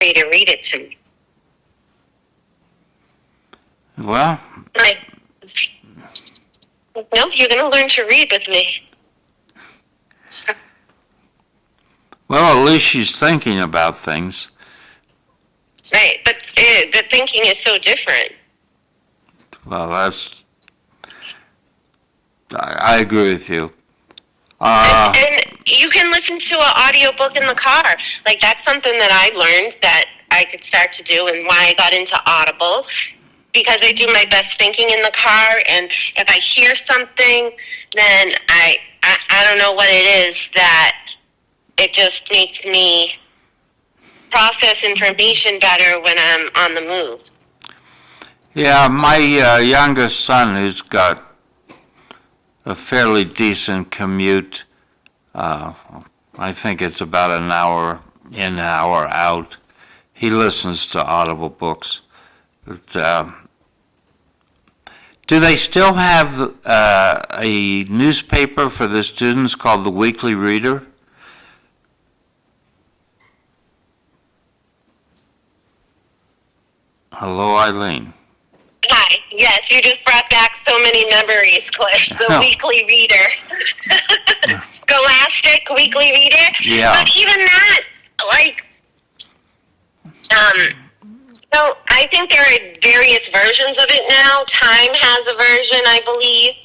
me to read it to me. Well, Like, no, you're going to learn to read with me. well, at least she's thinking about things. Right, but the thinking is so different. Well, I agree with you. And you can listen to an audiobook in the car. Like, that's something that I learned that I could start to do, and why I got into Audible, because I do my best thinking in the car, and if I hear something, then I don't know what it is, that it just makes me process information better when I'm on the move. Yeah, my youngest son, who's got a fairly decent commute, I think it's about an hour in, hour out. He listens to Audible books. But, do they still have a newspaper for the students called the Weekly Reader? Hello, Eileen. Hi. Yes, you just brought back so many memories, Cliff. The Weekly Reader. Scholastic Weekly Reader. Yeah. But even that, like, so I think there are various versions of it now. Time has a version, I believe.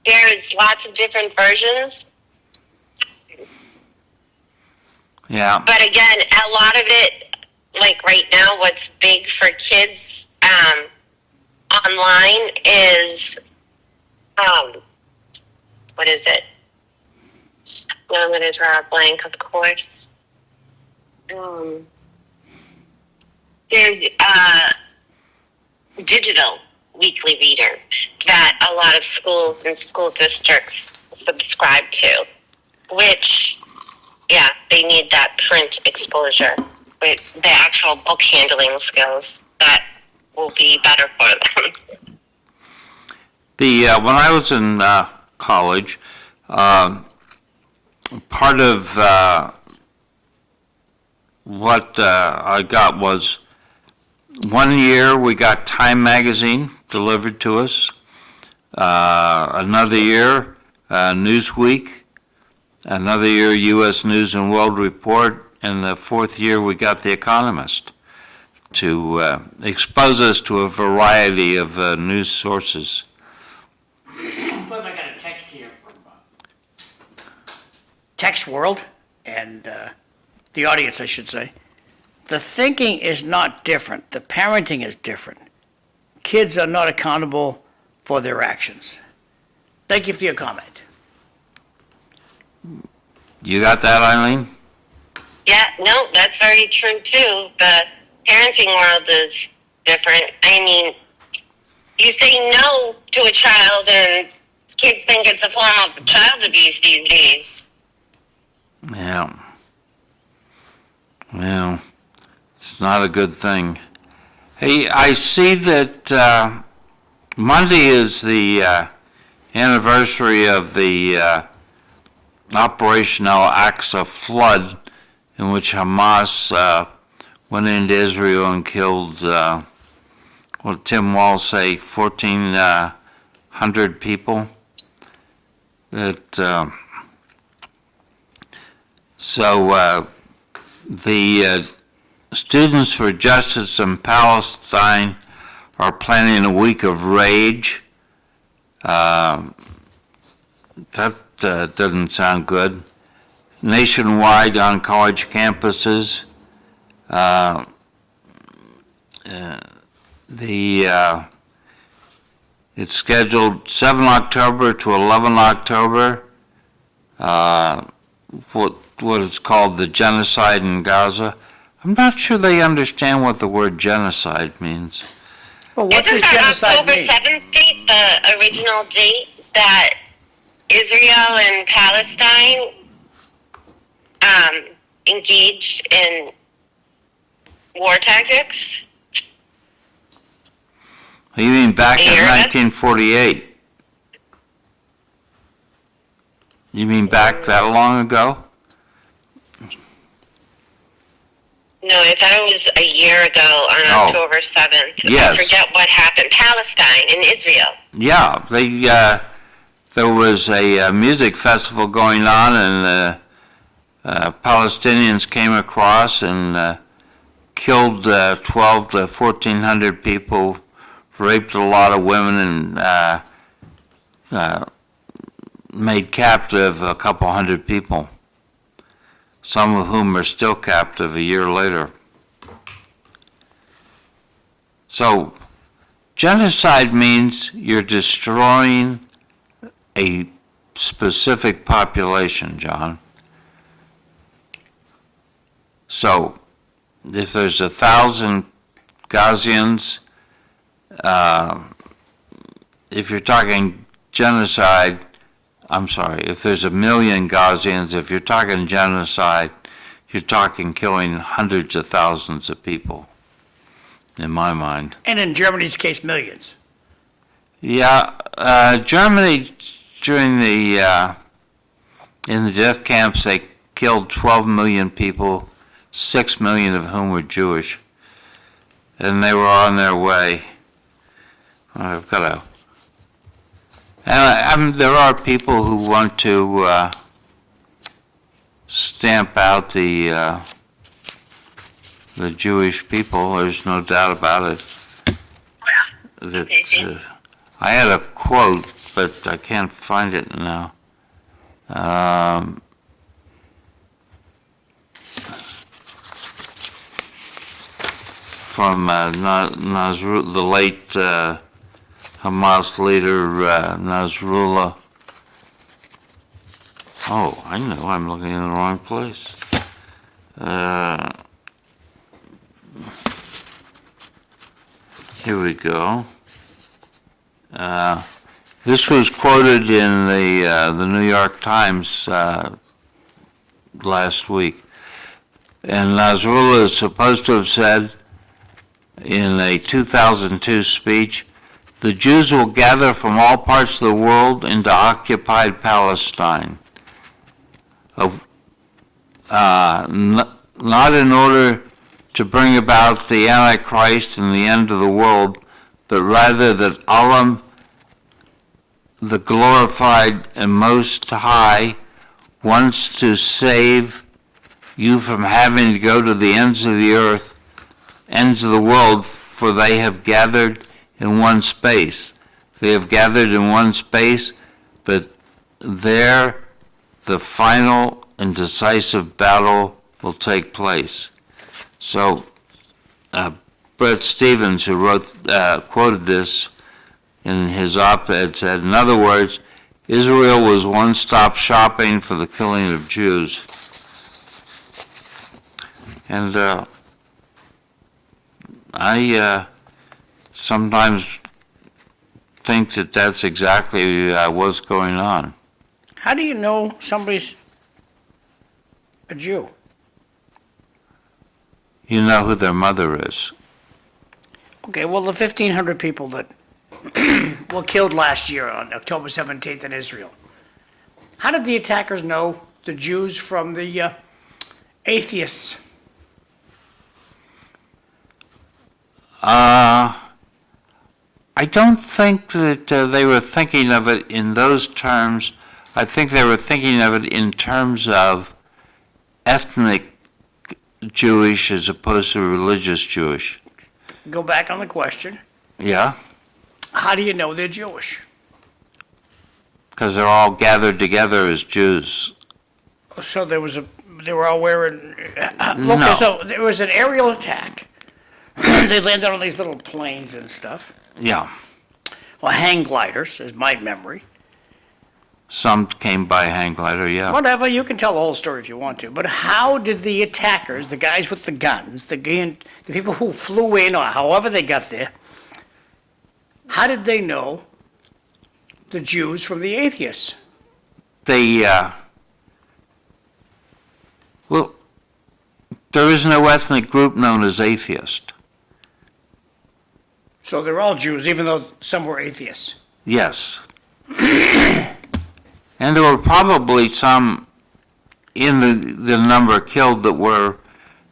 There's lots of different versions. Yeah. But again, a lot of it, like right now, what's big for kids online is, what is it? Now I'm going to draw a blank, of course. There's a digital weekly reader that a lot of schools and school districts subscribe to, which, yeah, they need that print exposure with the actual book handling skills that will be better for them. When I was in college, part of what I got was, one year we got Time magazine delivered to us. Another year, Newsweek. Another year, U.S. News and World Report. And the fourth year, we got The Economist to expose us to a variety of news sources. I got a text here from Text World, and the audience, I should say. The thinking is not different. The parenting is different. Kids are not accountable for their actions. Thank you for your comment. You got that, Eileen? Yeah, no, that's very true too. The parenting world is different. I mean, you say no to a child and kids think it's a form of child abuse these days. Yeah. Well, it's not a good thing. Hey, I see that Monday is the anniversary of the Operation Al-Aqsa flood, in which Hamas went into Israel and killed, what Tim Wall say, 1,400 people. So the Students for Justice in Palestine are planning a week of rage. That doesn't sound good. Nationwide on college campuses. It's scheduled 7 October to 11 October. What is called the genocide in Gaza. I'm not sure they understand what the word genocide means. Well, what does Isn't that genocide October mean? 7th date, the original date that Israel and Palestine engaged in war tactics? You mean back in Here. 1948? You mean back that long ago? No, I thought it was a year ago on Oh. October 7th. Yes. I forget what happened. Palestine in Israel. Yeah, there was a music festival going on, and Palestinians came across and killed 12 to 1,400 people, raped a lot of women, and made captive a couple hundred people, some of whom are still captive a year later. So, genocide means you're destroying a specific population, John. So, if there's 1,000 Gazians, if you're talking genocide, if there's 1 million Gazians, if you're talking genocide, you're talking killing hundreds of thousands of people, in my mind. And in Germany's case, millions. Yeah, Germany, during in the death camps, they killed 12 million people, 6 million of whom were Jewish, and they were on their way. I've got to. And there are people who want to stamp out the Jewish people. There's no doubt about it. That, I had a quote, but I can't find it now. From the late Hamas leader Nasrullah. Oh, I know, I'm looking in the wrong place. Here we go. This was quoted in the New York Times last week. And Nasrullah is supposed to have said in a 2002 speech, "The Jews will gather from all parts of the world into occupied Palestine, not in order to bring about the Antichrist and the end of the world, but rather that Allah, the glorified and most high, wants to save you from having to go to the ends of the earth, ends of the world, for they have gathered in one space." They have gathered in one space, but there the final and decisive battle will take place. So, Bret Stephens, who quoted this in his op-ed, said, in other words, Israel was one-stop shopping for the killing of Jews. And I sometimes think that that's exactly what's going on. How do you know somebody's a Jew? You know who their mother is. Okay, well, the 1,500 people that were killed last year on October 17th in Israel, how did the attackers know the Jews from the atheists? I don't think that they were thinking of it in those terms. I think they were thinking of it in terms of ethnic Jewish as opposed to religious Jewish. Go back on the question. Yeah, How do you know they're Jewish? because they're all gathered together as Jews. So they were all wearing, No. okay, so there was an aerial attack. They landed on these little planes and stuff. Yeah, Well, hang gliders is my memory. some came by hang glider, yeah. Whatever, you can tell the whole story if you want to. But how did the attackers, the guys with the guns, the people who flew in or however they got there, how did they know the Jews from the atheists? Well, there is no ethnic group known as atheist. So they're all Jews, even though some were atheists. Yes. And there were probably some in the number killed that were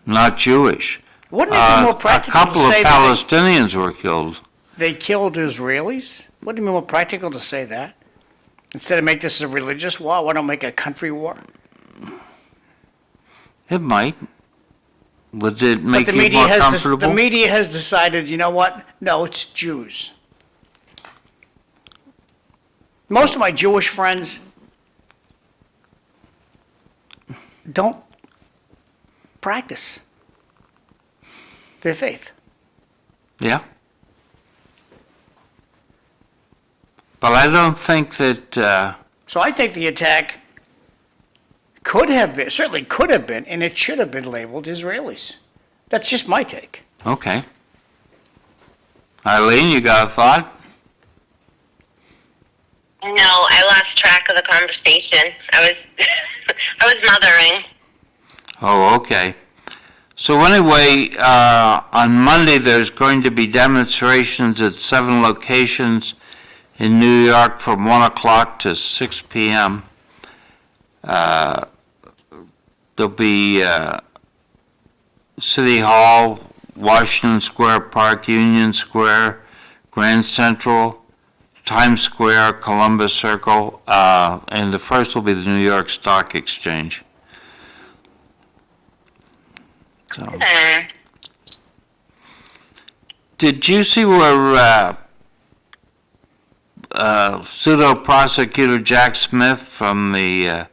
not Jewish. Wouldn't it be more A practical couple to of say that Palestinians were killed. they killed Israelis? Wouldn't it be more practical to say that? Instead of make this a religious war, why don't make a country war? It might. Would it But make the you media more has comfortable? the media has decided, you know what? No, it's Jews. Most of my Jewish friends don't practice their faith. Yeah. But I don't think that, So I think the attack could have been, certainly could have been, and it should have been labeled Israelis. That's just my take. okay. Eileen, you got a thought? No, I lost track of the conversation. I was I was mothering. Oh, okay. So anyway, on Monday, there's going to be demonstrations at 7 locations in New York from 1 o'clock to 6 p.m. There'll be City Hall, Washington Square Park, Union Square, Grand Central, Times Square, Columbus Circle, and the first will be the New York Stock Exchange. So, did you see where pseudo prosecutor Jack Smith from the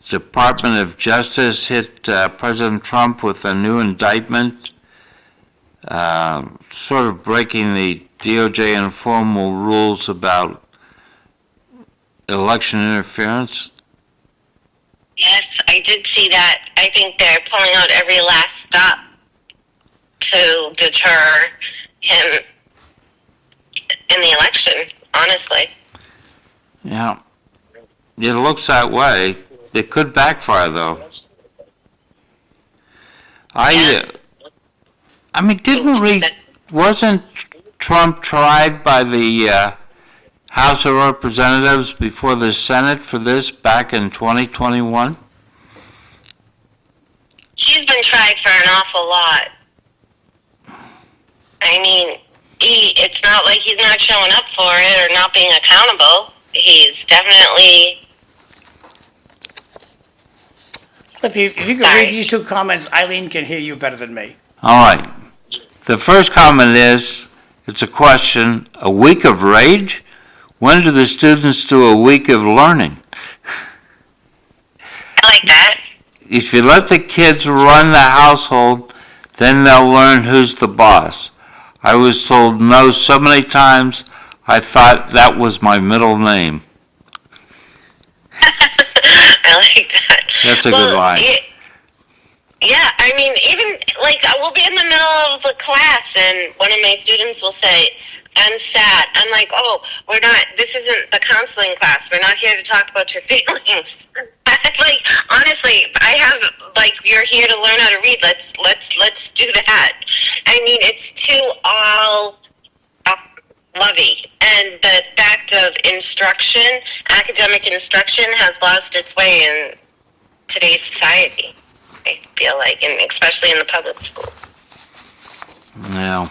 Department of Justice hit President Trump with a new indictment, sort of breaking the DOJ informal rules about election interference? Yes, I did see that. I think they're pulling out every last stop to deter him in the election, honestly. Yeah, it looks that way. It could backfire, though. I mean, wasn't Trump tried by the House of Representatives before the Senate for this back in 2021? He's been tried for an awful lot. I mean, it's not like he's not showing up for it or not being accountable. He's definitely... If you could Sorry. read these two comments, Eileen can hear you better than me. All right. The first comment is, it's a question, a week of rage? When do the students do a week of learning? I like that. If you let the kids run the household, then they'll learn who's the boss. I was told no so many times, I thought that was my middle name. I like that. That's a good line. Yeah, I mean, even, like, we'll be in the middle of the class, and one of my students will say, I'm sad. I'm like, oh, this isn't the counseling class. We're not here to talk about your feelings. Like, honestly, you're here to learn how to read. Let's do that. I mean, it's too all lovey. And the fact of instruction, academic instruction, has lost its way in today's society, I feel like, and especially in the public school. Yeah.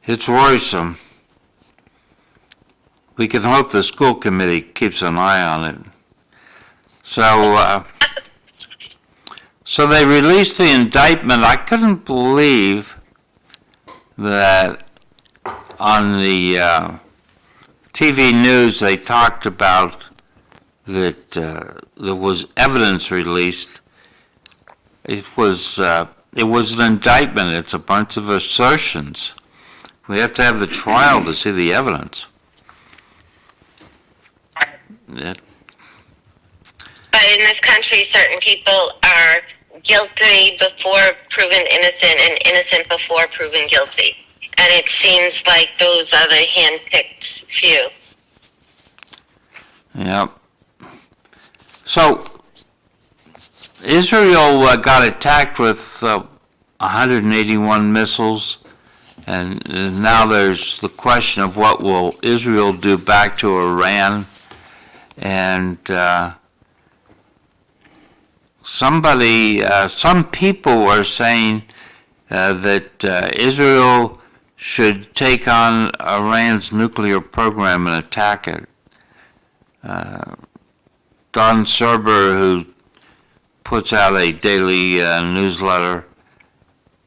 It's worrisome. We can hope the school committee keeps an eye on it. So they released the indictment. I couldn't believe that on the TV news they talked about that there was evidence released. It was an indictment. It's a bunch of assertions. We have to have the trial to see the evidence. Yeah. But in this country, certain people are guilty before proven innocent and innocent before proven guilty. And it seems like those are the hand-picked few. Yeah. So, Israel got attacked with 181 missiles, and now there's the question of what will Israel do back to Iran. And some people are saying that Israel should take on Iran's nuclear program and attack it. Don Serber, who puts out a daily newsletter,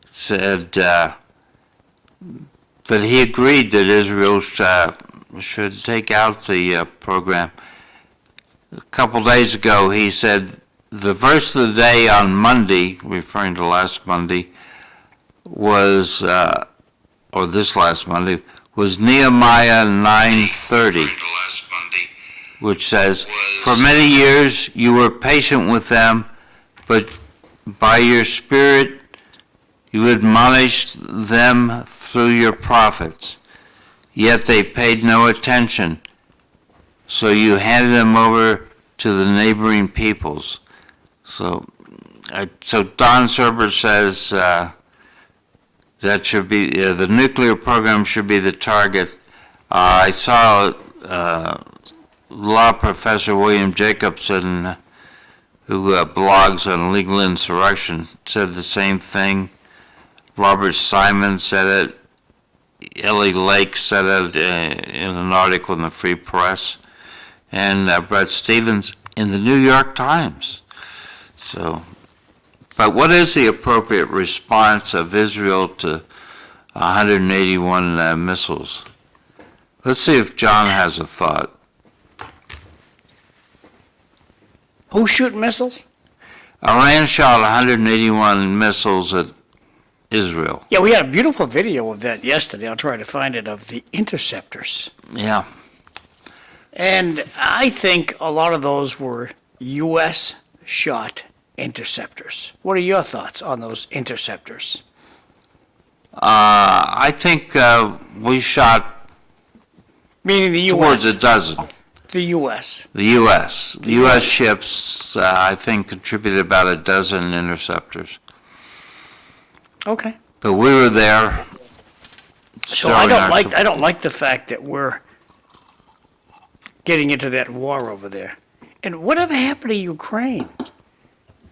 said that he agreed that Israel should take out the program. A couple days ago, he said the verse of the day on Monday, referring to last Monday, was, or this last Monday, was Nehemiah 9:30, which says, "For many years you were patient with them, but by your Spirit you admonished them through your prophets. Yet they paid no attention, so you handed them over to the neighboring peoples." So Don Serber says that should be the nuclear program should be the target. I saw law professor William Jacobson, who blogs on legal insurrection, said the same thing. Robert Simon said it. Ellie Lake said it in an article in the Free Press, and Brett Stevens in the New York Times. So, but what is the appropriate response of Israel to 181 missiles? Let's see if John has a thought. Who shoot missiles? Iran shot 181 missiles at Israel. Yeah, we had a beautiful video of that yesterday. I'll try to find it, of the interceptors. Yeah. And I think a lot of those were U.S. shot interceptors. What are your thoughts on those interceptors? I think we shot Meaning the towards U.S. a dozen. The U.S. The U.S. ships, I think, contributed about a dozen interceptors. Okay. But we were there. So I don't like the fact that we're getting into that war over there. And whatever happened to Ukraine?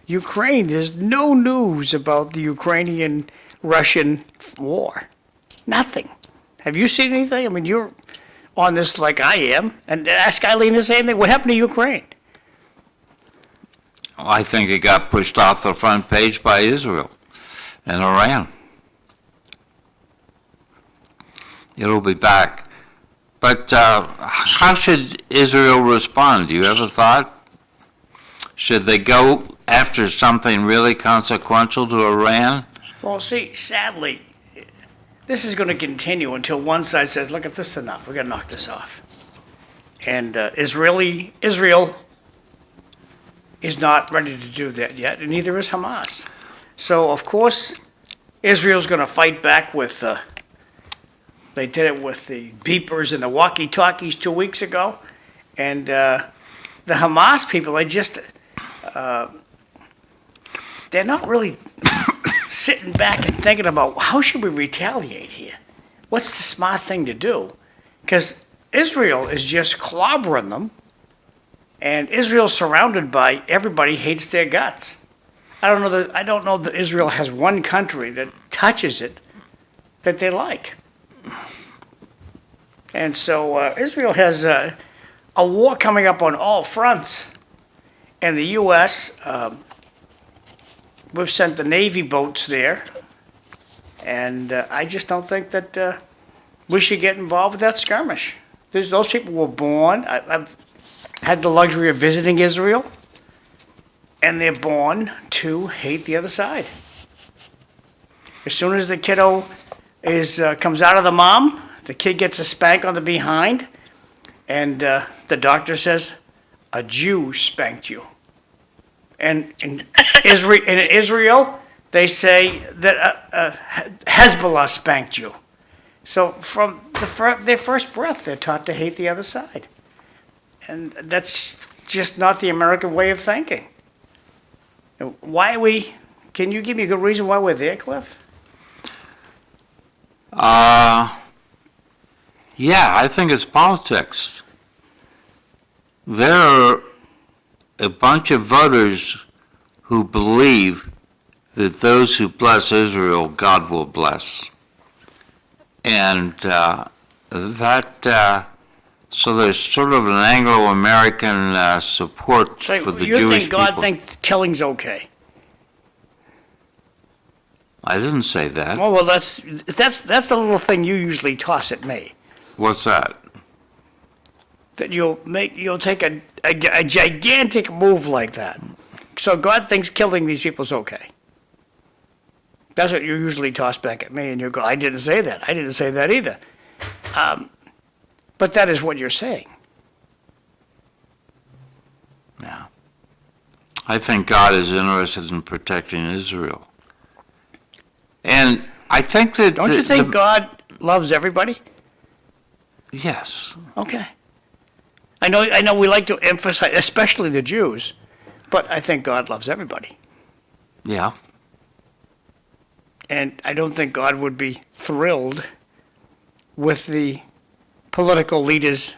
Ukraine, there's no news about the Ukrainian-Russian war. Nothing. Have you seen anything? I mean, you're on this like I am, and ask Eileen the same thing. What happened to Ukraine? I think it got pushed off the front page by Israel and Iran. It'll be back. But how should Israel respond? Do you ever thought? Should they go after something really consequential to Iran? Well, see, sadly, this is going to continue until one side says, look, this is enough. We're going to knock this off. And Israel is not ready to do that yet, and neither is Hamas. So, of course, Israel's going to fight back with, they did it with the beepers and the walkie-talkies 2 weeks ago. And the Hamas people, they're not really sitting back and thinking about how should we retaliate here? What's the smart thing to do? Because Israel is just clobbering them, and Israel's surrounded by everybody hates their guts. I don't know that Israel has one country that touches it that they like. And so Israel has a war coming up on all fronts. And the U.S., we've sent the Navy boats there. And I just don't think that we should get involved with that skirmish. Those people were born. I've had the luxury of visiting Israel. And they're born to hate the other side. As soon as the kiddo comes out of the mom, the kid gets a spank on the behind, and the doctor says, "A Jew spanked you." And in Israel, they say that Hezbollah spanked you. So from their first breath, they're taught to hate the other side. And that's just not the American way of thinking. Can you give me a good reason why we're there, Cliff? Yeah, I think it's politics. There are a bunch of voters who believe that those who bless Israel, God will bless. And so there's sort of an Anglo-American support So for the you Jewish think God people. thinks killing's okay? I didn't say that. Oh, well, that's the little thing you usually toss at me. What's that? That you'll take a gigantic move like that. So God thinks killing these people is okay. That's what you usually toss back at me, and you go, I didn't say that. I didn't say that either. But that is what you're saying. Yeah. I think God is interested in protecting Israel. And I think that... Don't you think God loves everybody? Yes. Okay. I know we like to emphasize, especially the Jews, but I think God loves everybody. Yeah. And I don't think God would be thrilled with the political leaders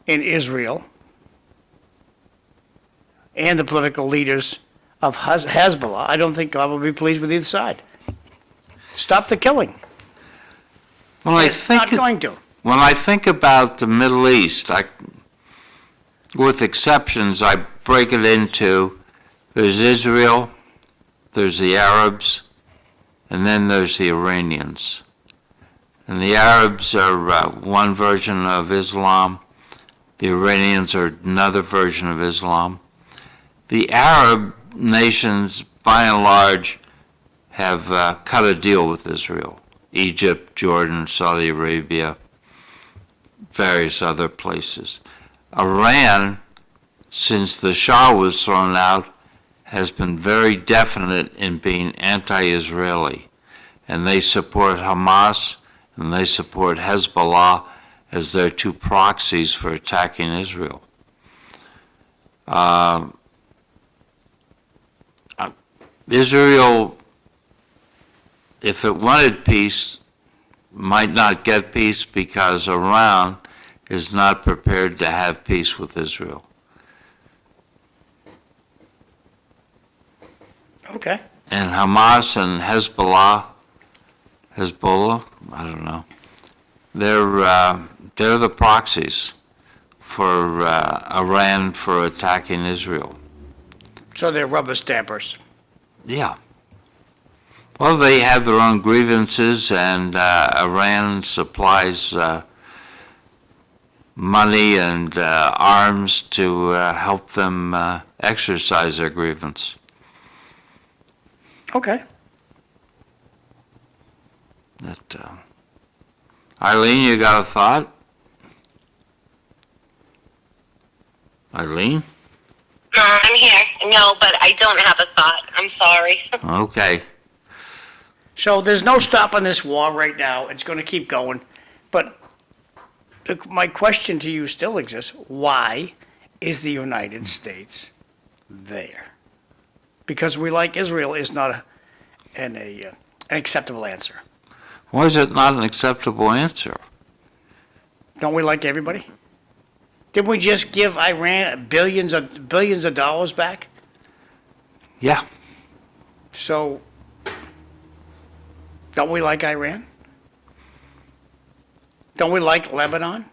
in Israel and the political leaders of Hezbollah. I don't think God would be pleased with either side. Stop the killing. Well, It's not going to. When I think about the Middle East, with exceptions, I break it into, there's Israel, there's the Arabs, and then there's the Iranians. And the Arabs are one version of Islam. The Iranians are another version of Islam. The Arab nations, by and large, have cut a deal with Israel. Egypt, Jordan, Saudi Arabia, various other places. Iran, since the Shah was thrown out, has been very definite in being anti-Israeli. And they support Hamas and they support Hezbollah as their two proxies for attacking Israel. Israel, if it wanted peace, might not get peace because Iran is not prepared to have peace with Israel. Okay. And Hamas and Hezbollah, I don't know, they're the proxies for Iran for attacking Israel. So they're rubber stampers. Yeah. Well, they have their own grievances, and Iran supplies money and arms to help them exercise their grievance. Okay. Eileen, you got a thought? Eileen? I'm here. No, but I don't have a thought. I'm sorry. Okay. So there's no stopping this war right now. It's going to keep going. But my question to you still exists. Why is the United States there? Because we like Israel is not an acceptable answer. Why is it not an acceptable answer? Don't we like everybody? Didn't we just give Iran billions of dollars back? Yeah. So don't we like Iran? Don't we like Lebanon?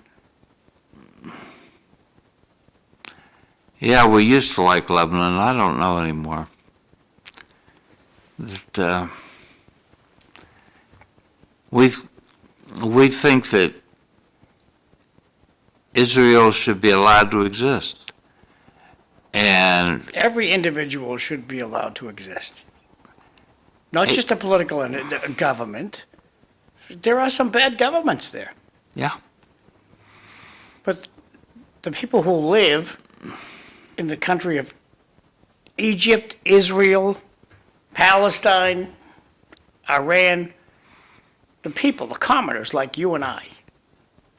Yeah, we used to like Lebanon. I don't know anymore. We think that Israel should be allowed to exist. And Every individual should be allowed to exist. Not just a political government. There are some bad governments there. yeah, But the people who live in the country of Egypt, Israel, Palestine, Iran, the people, the commoners like you and I,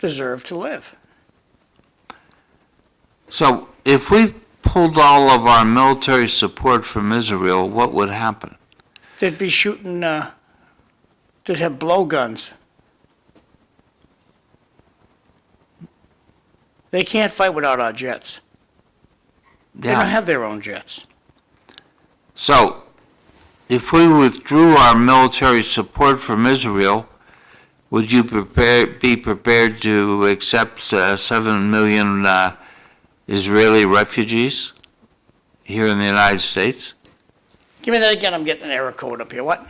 deserve to live. so if we pulled all of our military support from Israel, what would happen? They'd be shooting, they'd have blowguns. They can't fight without our jets. They don't Yeah, have their own jets. So, if we withdrew our military support from Israel, would you be prepared to accept 7 million Israeli refugees here in the United States? Give me that again, I'm getting an error code up here, what?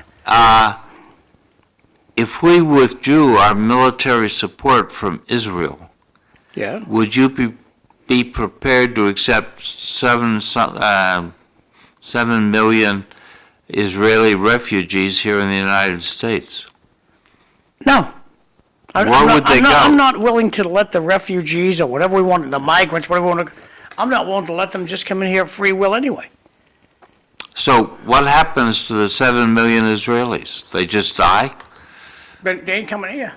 If we withdrew our military support from Israel, Yeah. would you be prepared to accept 7 million Israeli refugees here in the United States? No. Where would they go? I'm not willing to let the refugees or whatever we want, the migrants, whatever we want to, I'm not willing to let them just come in here of free will anyway. So what happens to the 7 million Israelis? They just die? But they ain't coming here.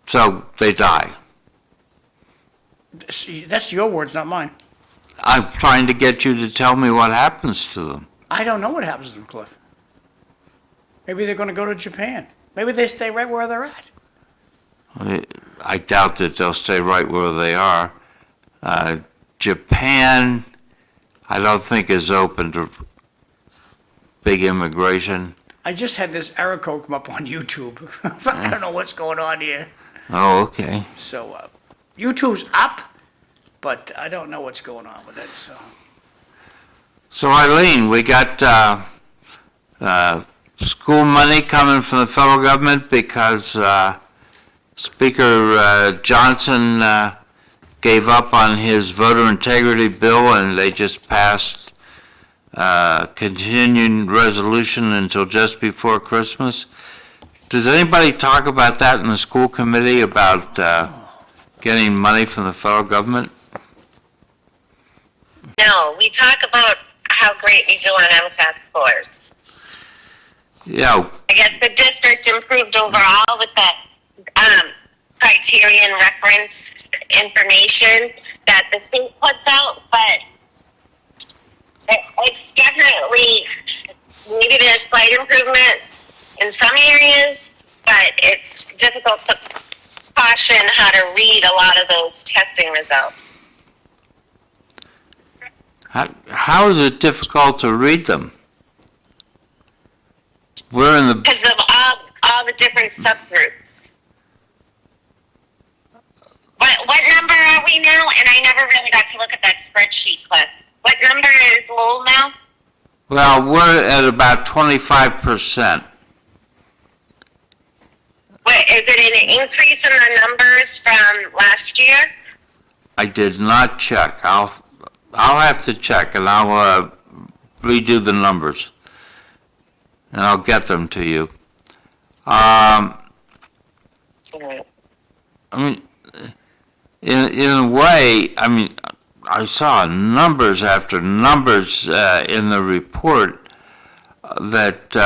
So they die. See, that's your words, not mine. I'm trying to get you to tell me what happens to them. I don't know what happens to them, Cliff. Maybe they're going to go to Japan. Maybe they stay right where they're at. I doubt that they'll stay right where they are. Japan, I don't think is open to big immigration. I just had this error code come up on YouTube. I don't know what's going on here. Oh, okay. So, YouTube's up, but I don't know what's going on with it, so. So Eileen, we got school money coming from the federal government because Speaker Johnson gave up on his voter integrity bill and they just passed continuing resolution until just before Christmas. Does anybody talk about that in the school committee about getting money from the federal government? No, we talk about how great we do on MCAS scores. Yeah, I guess the district improved overall with that criterion reference information that the state puts out, but it's definitely, maybe there's slight improvement in some areas, but it's difficult to caution how to read a lot of those testing results. how is it difficult to read them? We're in the, Because of all the different subgroups. What number are we now? And I never really got to look at that spreadsheet, Cliff. What number is Lowell now? well, we're at about 25%. Wait, is it an increase in the numbers from last year? I did not check. I'll have to check and I'll redo the numbers. And I'll get them to you. I mean, in a way, I mean, I saw numbers after numbers in the report that,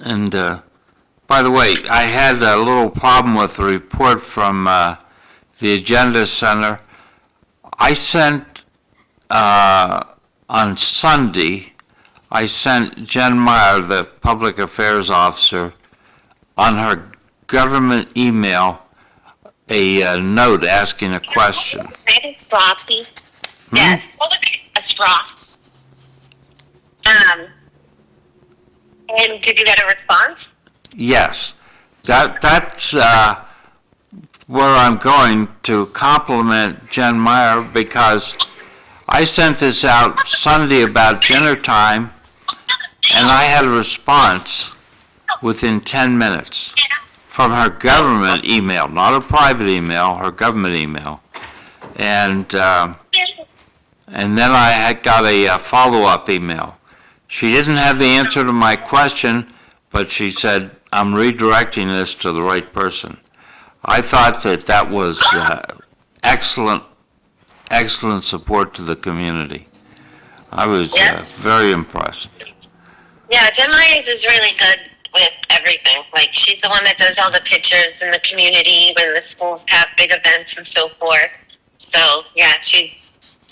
and by the way, I had a little problem with the report from the Agenda Center. I sent, on Sunday, I sent Jen Meyer, the public affairs officer, on her government email, a note asking a question. That is sloppy. Yes. What was it? A straw. And did you get a response? Yes, that's where I'm going to compliment Jen Meyer because I sent this out Sunday about dinner time and I had a response within 10 minutes from her government email, not a private email, her government email. And then I had got a follow-up email. She didn't have the answer to my question, but she said, I'm redirecting this to the right person. I thought that was excellent support to the community. I was very impressed. Yeah, Jen Myers is really good with everything. Like, she's the one that does all the pictures in the community when the schools have big events and so forth. So, yeah, she's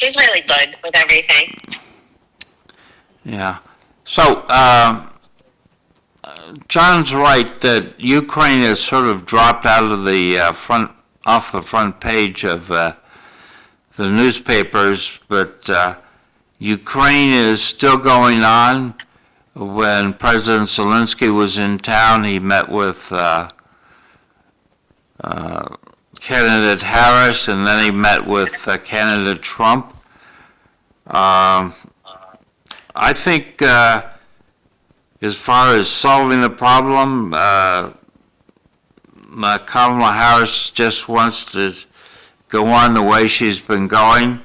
really good with everything. Yeah. So, John's right that Ukraine has sort of dropped out of the off the front page of the newspapers, but Ukraine is still going on. When President Zelensky was in town, he met with candidate Harris, and then he met with candidate Trump. I think as far as solving the problem, Kamala Harris just wants to go on the way she's been going,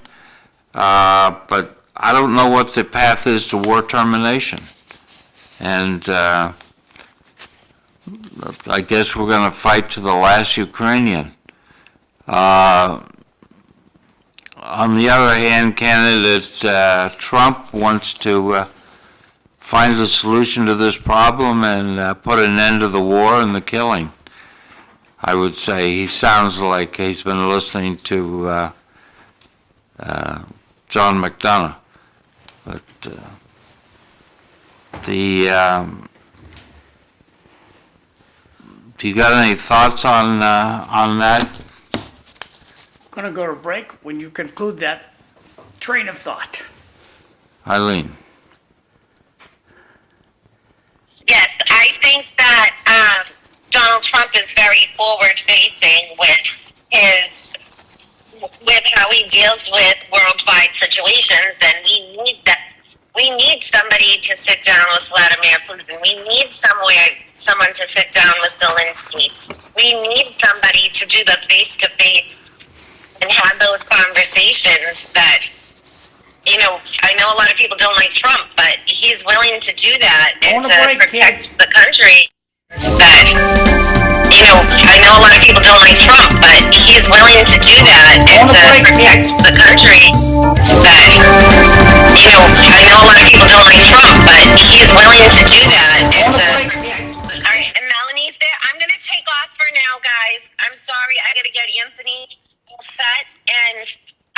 but I don't know what the path is to war termination. And I guess we're going to fight to the last Ukrainian. On the other hand, candidate Trump wants to find a solution to this problem and put an end to the war and the killing. I would say he sounds like he's been listening to John McDonough. But do you got any thoughts on that? Going to go to break. When you conclude that train of thought. Eileen? Yes, I think that Donald Trump is very forward-facing with how he deals with worldwide situations, and we need somebody to sit down with Vladimir Putin. We need someone to sit down with Zelensky. We need somebody to do the face-to-face and have those conversations that, I know a lot of people don't like Trump, but he's willing to do that and to protect the country. That, I know a lot of people don't like Trump, but he's willing to do that and to protect the country. That, I know a lot of people don't like Trump, but he's willing to do that and to protect. All right, and Melanie's there. I'm going to take off for now, guys. I'm sorry. I got to get Anthony all set, and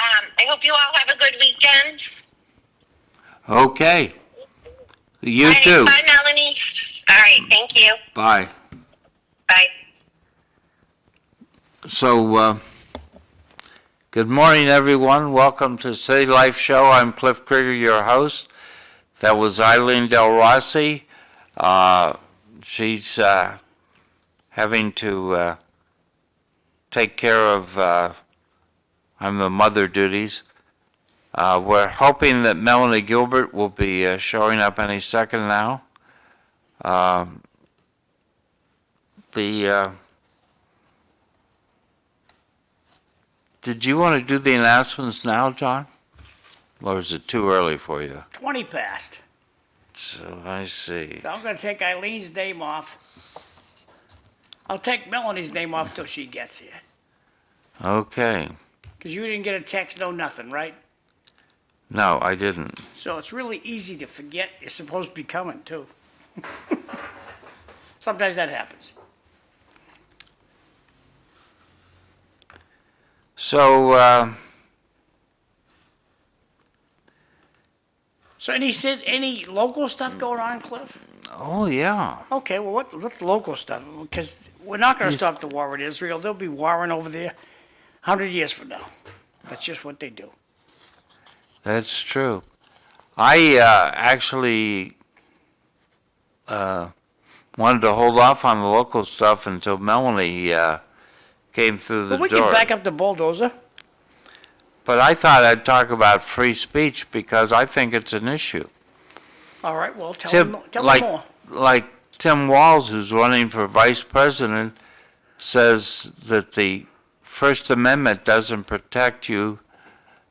I hope you all have a good weekend. Okay. You All right, too. bye, Melanie. All right, thank you. Bye. Bye. So, good morning, everyone. Welcome to City Life Show. I'm Cliff Krieger, your host. That was Eileen Del Rossi. She's having to take care of I'm the mother duties. We're hoping that Melanie Gilbert will be showing up any second now. Did you want to do the announcements now, John? Or is it too early for you? 20 past. So I see. So I'm going to take Eileen's name off. I'll take Melanie's name off till she gets here. Okay. Because you didn't get a text, no nothing, right? No, I didn't. So it's really easy to forget you're supposed to be coming, too. Sometimes that happens. So, So any local stuff going on, Cliff? oh yeah. Okay, well, what's local stuff? Because we're not going to stop the war with Israel. They'll be warring over there 100 years from now. That's just what they do. That's true. I actually wanted to hold off on the local stuff until Melanie came through the But we door. can back up the bulldozer. But I thought I'd talk about free speech because I think it's an issue. All right, well, tell Tim, me like, more. like Tim Walz, who's running for vice president, says that the First Amendment doesn't protect you,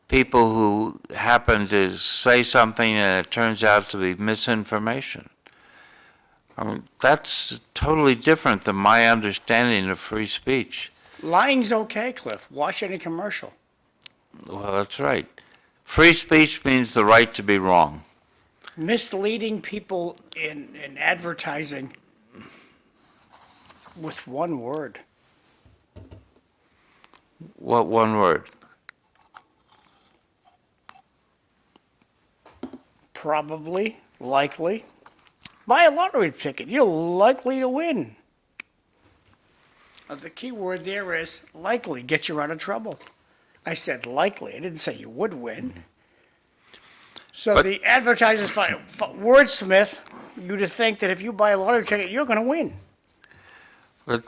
people who happen to say something and it turns out to be misinformation. I mean, that's totally different than my understanding of free speech. Lying's okay, Cliff. Watch any commercial. Well, that's right. Free speech means the right to be wrong. Misleading people in advertising with one word. What one word? Probably, likely. Buy a lottery ticket. You're likely to win. The key word there is likely. Get you out of trouble. I said likely. I didn't say you would win. So But- the advertisers find wordsmith you to think that if you buy a lottery ticket, you're going to win. But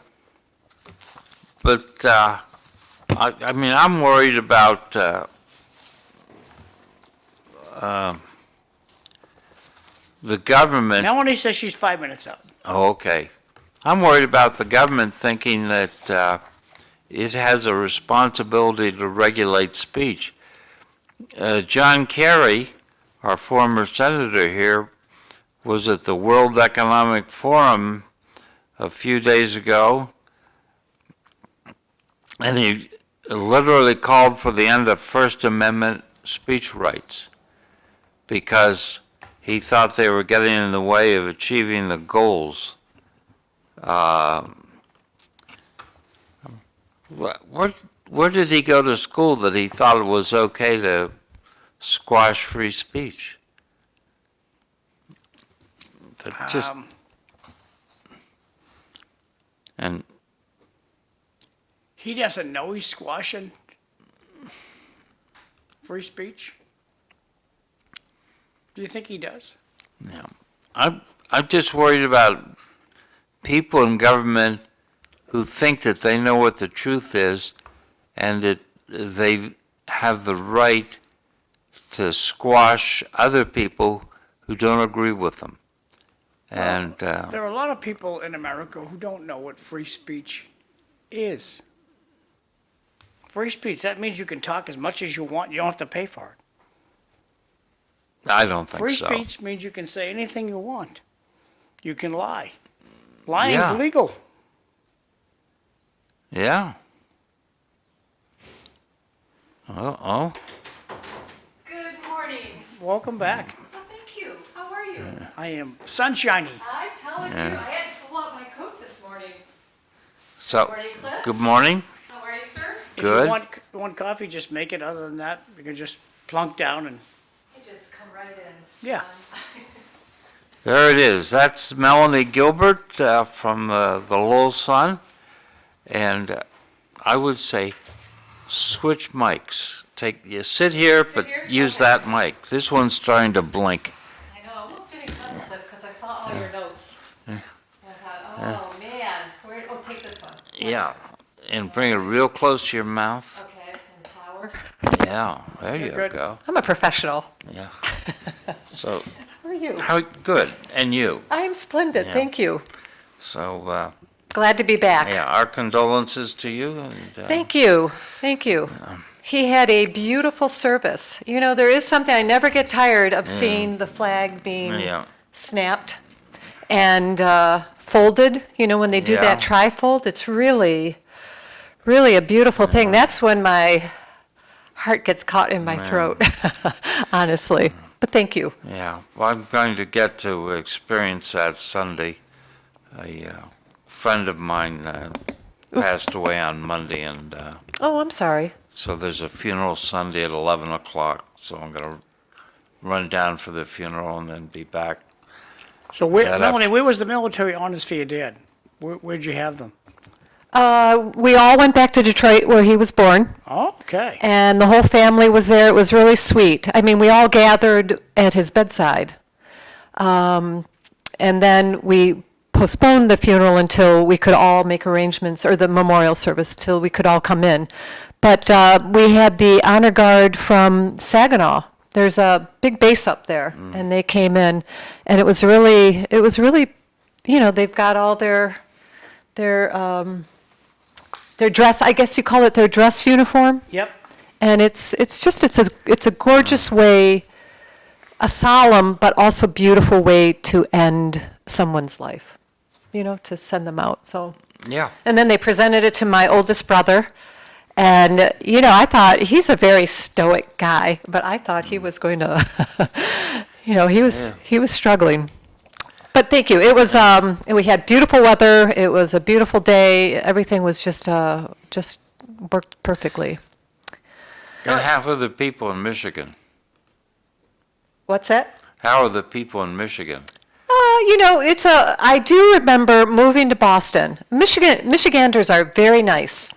I mean, I'm worried about the government. Melanie says she's 5 minutes out. Oh, okay. I'm worried about the government thinking that it has a responsibility to regulate speech. John Kerry, our former senator here, was at the World Economic Forum a few days ago, and he literally called for the end of First Amendment speech rights because he thought they were getting in the way of achieving the goals. Where did he go to school that he thought it was okay to squash free speech? That just, and He doesn't know he's squashing free speech? Do you think he does? I'm just worried about people in government who think that they know what the truth is and that they have the right to squash other people who don't agree with them. And There are a lot of people in America who don't know what free speech is. Free speech, that means you can talk as much as you want, you don't have to pay for it. I don't think Free so. speech means you can say anything you want. You can lie. Lying's Yeah. legal. Yeah. Oh, Good morning. Welcome back. Well, thank you. How are you? I am sunshiny. I'm telling you, I had to pull out my coat this morning. so, Morning, Cliff. good morning. How are you, sir? If Good. you want coffee, just make it. Other than that, you can just plunk down and, I just come right in. Yeah. There it is. That's Melanie Gilbert from the Lowell Sun. And I would say switch mics. You sit here, Sit but here? use Okay. that mic. This one's starting to blink. I know, I almost didn't cut the clip because I saw all your notes. And I thought, oh, man. Oh, take this one. Yeah. And bring it real close to your mouth. Okay, and the flower. Yeah, there you good. go. I'm a professional. Yeah. So, How are you? how good. And you. I'm splendid, Yeah. thank you. So, Glad to be back. yeah, our condolences to you. And, Thank you, thank you. He had a beautiful service. You know, there is something, I never get tired of seeing the flag being Yeah. snapped and folded, you know, when they do Yeah. that trifold, it's really, really a beautiful thing. That's when my heart gets caught in my throat, honestly. But thank you. Yeah, well, I'm going to get to experience that Sunday. A friend of mine passed away on Monday, and Oh, I'm sorry. so there's a funeral Sunday at 11 o'clock. So I'm going to run down for the funeral and then be back. so Yeah, Melanie, where was the military honors for your dad? Where'd you have them? We all went back to Detroit where he was born. Oh, okay. And the whole family was there. It was really sweet. I mean, we all gathered at his bedside. And then we postponed the funeral until we could all make arrangements, or the memorial service, till we could all come in. But we had the honor guard from Saginaw. There's a big base up there, and they came in, and it was really, you know, they've got all their dress, I guess you call it their dress uniform. Yep. And it's a gorgeous way, a solemn but also beautiful way to end someone's life, you know, to send them out. So, Yeah. and then they presented it to my oldest brother, and you know, I thought he's a very stoic guy, but I thought he was going to, you know, he was struggling. But thank you. It was we had beautiful weather. It was a beautiful day. Everything was just worked perfectly. And half of the people in Michigan. What's that? How are the people in Michigan? You know, I do remember moving to Boston. Michiganders are very nice.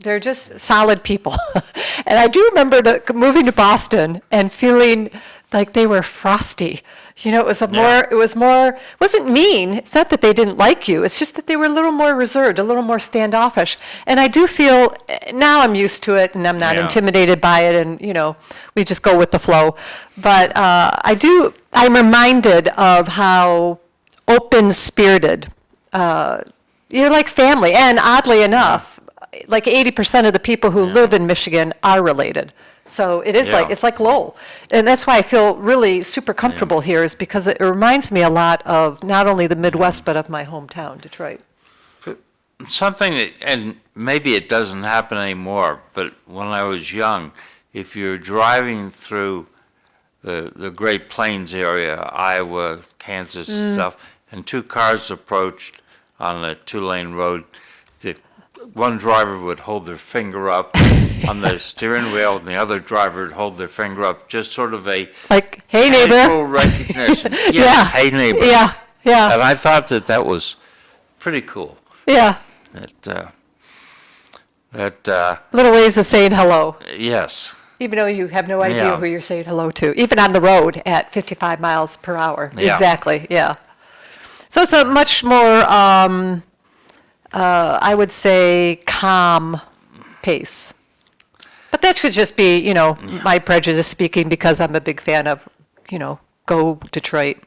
They're just solid people. And I do remember moving to Boston and feeling like they were frosty. You know, it wasn't mean. It's not that they didn't like you. It's just that they were a little more reserved, a little more standoffish. And I do feel, now I'm used to it and I'm not Yeah. intimidated by it and, you know, we just go with the flow. But I'm reminded of how open-spirited, you're like family. And oddly enough, like 80% of the people who live in Michigan are related. So it is Yeah. it's like Lowell. And that's why I feel really super comfortable here, is because it reminds me a lot of not only the Midwest, but of my hometown, Detroit. Something that, and maybe it doesn't happen anymore, but when I was young, if you're driving through the Great Plains area, Iowa, Kansas stuff, and two cars approached on a two-lane road, the one driver would hold their finger up on the steering wheel, and the other driver would hold their finger up, just sort of a Like, hey, casual neighbor. recognition. Yes, Yeah. hey neighbor. Yeah, yeah, And I thought that was pretty cool. yeah. Little ways of saying hello, Yes, even though you have no idea Yeah. who you're saying hello to, even on the road at 55 miles per hour. Yeah. Exactly, yeah. So it's a much more, I would say, calm pace. But that could just be, you know, my prejudice speaking, because I'm a big fan of, you know, go Detroit.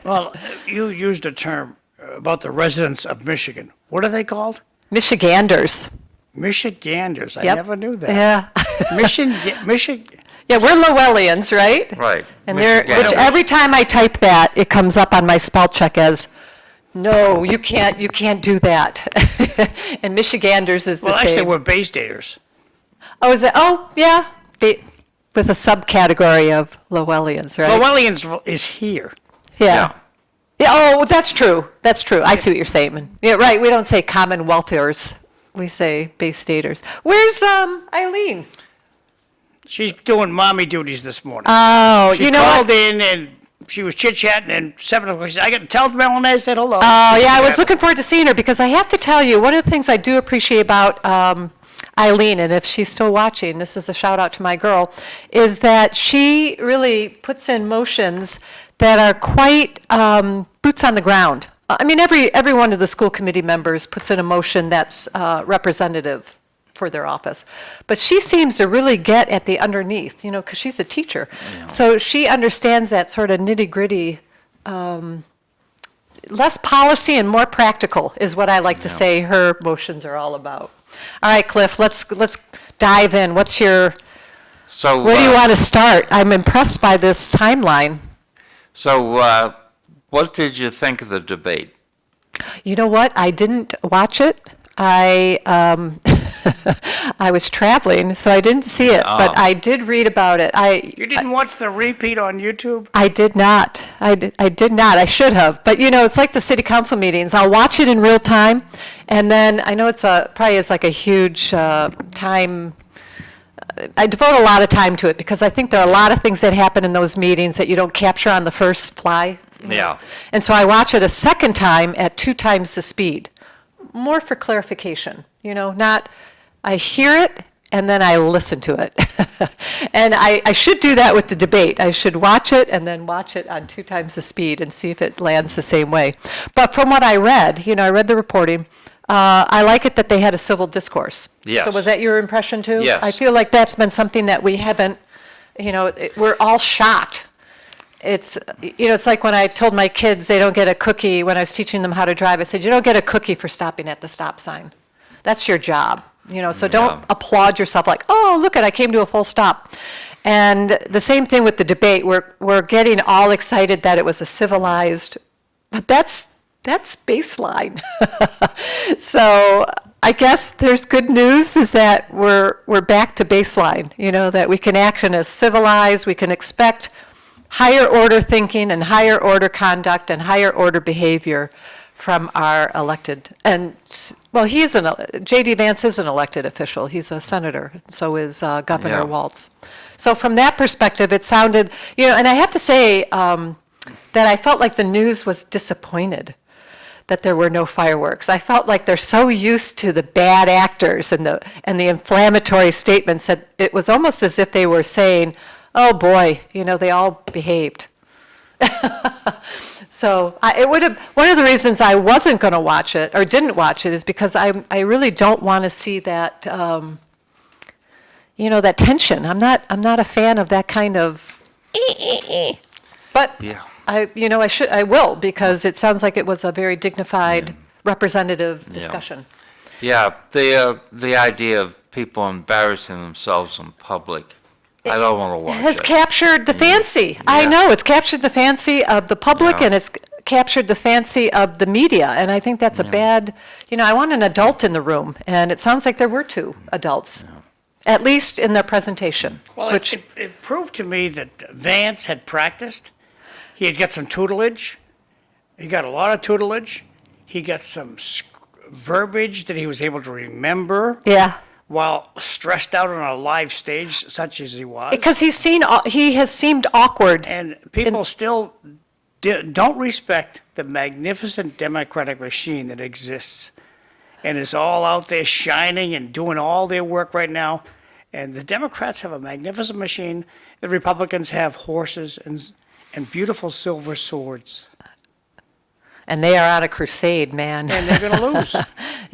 Well, you used a term about the residents of Michigan. What are they called? Michiganders. Michiganders. I Yep. never knew that. Yeah. Michigan. Yeah, we're Llewellyans, right? right. And which Michiganders. every time I type that, it comes up on my spell check as, no, you can't do that. And Michiganders is the Well, actually, same. we're Bay Staters. Oh, is it? Oh, yeah. With a subcategory of Llewellyans, right? Llewellyans is here. Yeah. Yeah, oh, that's true. That's true. I see what you're saying. Yeah, right. We don't say Commonwealthers. We say Bay Staters. Where's Eileen? She's doing mommy duties this morning. Oh, She you know called what? in and she was chit-chatting, and 7 o'clock, she said, I got to tell Melanie I said hello. Oh, yeah, I was looking forward to seeing her, because I have to tell you, one of the things I do appreciate about Eileen, and if she's still watching, this is a shout out to my girl, is that she really puts in motions that are quite boots on the ground. I mean, every one of the school committee members puts in a motion that's representative for their office. But she seems to really get at the underneath, you know, because she's a teacher. So she understands that sort of nitty-gritty, less policy and more practical is what I like to say her motions are all about. All right, Cliff, let's dive in. Where do you want to start? I'm impressed by this timeline. So, what did you think of the debate? You know what? I didn't watch it. I was traveling, so I didn't see it, but I did read about it. You didn't watch the repeat on YouTube? I did not. I did not. I should have. But, you know, it's like the city council meetings. I'll watch it in real time, and then I know it's probably is like a huge time. I devote a lot of time to it because I think there are a lot of things that happen in those meetings that you don't capture on the first fly. Yeah. And so I watch it a second time at 2 times the speed, more for clarification, you know, not, I hear it and then I listen to it. And I should do that with the debate. I should watch it and then watch it on 2 times the speed and see if it lands the same way. But from what I read, you know, I read the reporting, I like it that they had a civil discourse. Yes. So was that your impression too? Yes. I feel like that's been something that we haven't, you know, we're all shocked. It's, you know, it's like when I told my kids they don't get a cookie when I was teaching them how to drive. I said, you don't get a cookie for stopping at the stop sign. That's your job, you know, so don't applaud yourself like, oh, look I came to a full stop. And the same thing with the debate. We're getting all excited that it was a civilized, but that's baseline. So I guess there's good news is that we're back to baseline, you know, that we can act in a civilized, we can expect higher order thinking and higher order conduct and higher order behavior from our elected. And, well, J.D. Vance is an elected official. He's a senator, and so is Governor Yeah. Walz. So from that perspective, it sounded, you know, and I have to say that I felt like the news was disappointed. that there were no fireworks. I felt like they're so used to the bad actors and the inflammatory statements that it was almost as if they were saying, "Oh boy, they all behaved." So it would have, one of the reasons I wasn't going to watch it or didn't watch it is because I really don't want to see that, that tension. I'm not a fan of that kind of, but Yeah. I will, because it sounds like it was a very dignified, representative discussion. Yeah, the idea of people embarrassing themselves in public, I don't want to watch Has it. captured the fancy. I Yeah. know, it's captured the fancy of the public, Yeah. and it's captured the fancy of the media, and I think that's a bad, I want an adult in the room, and it sounds like there were two adults, at least in their presentation, Well, which, it proved to me that Vance had practiced. He had got some tutelage. He got a lot of tutelage. He got some verbiage that he was able to remember yeah. while stressed out on a live stage, such as he was. Because he has seemed awkward. And people still don't respect the magnificent democratic machine that exists and is all out there shining and doing all their work right now. And the Democrats have a magnificent machine. The Republicans have horses and beautiful silver swords. And they are on a crusade, man. And they're going to lose.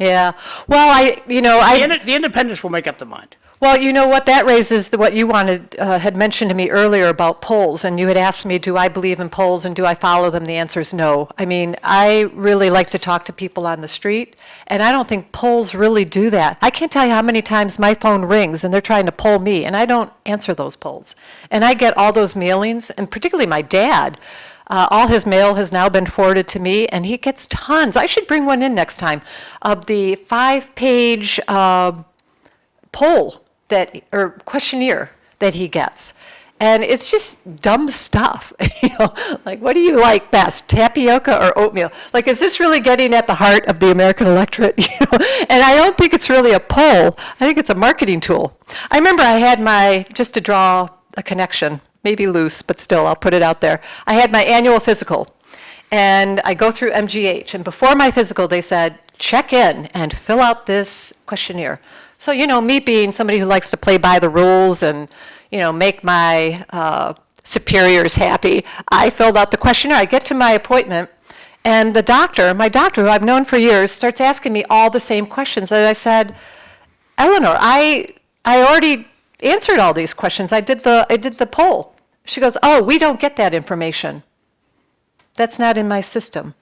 Yeah. Well, The independents will make up their mind. well, you know what, that raises what you had mentioned to me earlier about polls, and you had asked me, do I believe in polls and do I follow them? The answer is no. I mean, I really like to talk to people on the street, and I don't think polls really do that. I can't tell you how many times my phone rings and they're trying to poll me, and I don't answer those polls. And I get all those mailings, and particularly my dad. All his mail has now been forwarded to me, and he gets tons. I should bring one in next time of the 5-page poll or questionnaire that he gets. And it's just dumb stuff, like, what do you like best, tapioca or oatmeal? Like, is this really getting at the heart of the American electorate? And I don't think it's really a poll. I think it's a marketing tool. I remember I had just to draw a connection, maybe loose, but still, I'll put it out there. I had my annual physical, and I go through MGH, and before my physical, they said, check in and fill out this questionnaire. So, me being somebody who likes to play by the rules and, make my superiors happy, I filled out the questionnaire. I get to my appointment, and my doctor, who I've known for years, starts asking me all the same questions. And I said, Eleanor, I already answered all these questions. I did the poll. She goes, oh, we don't get that information. That's not in my system.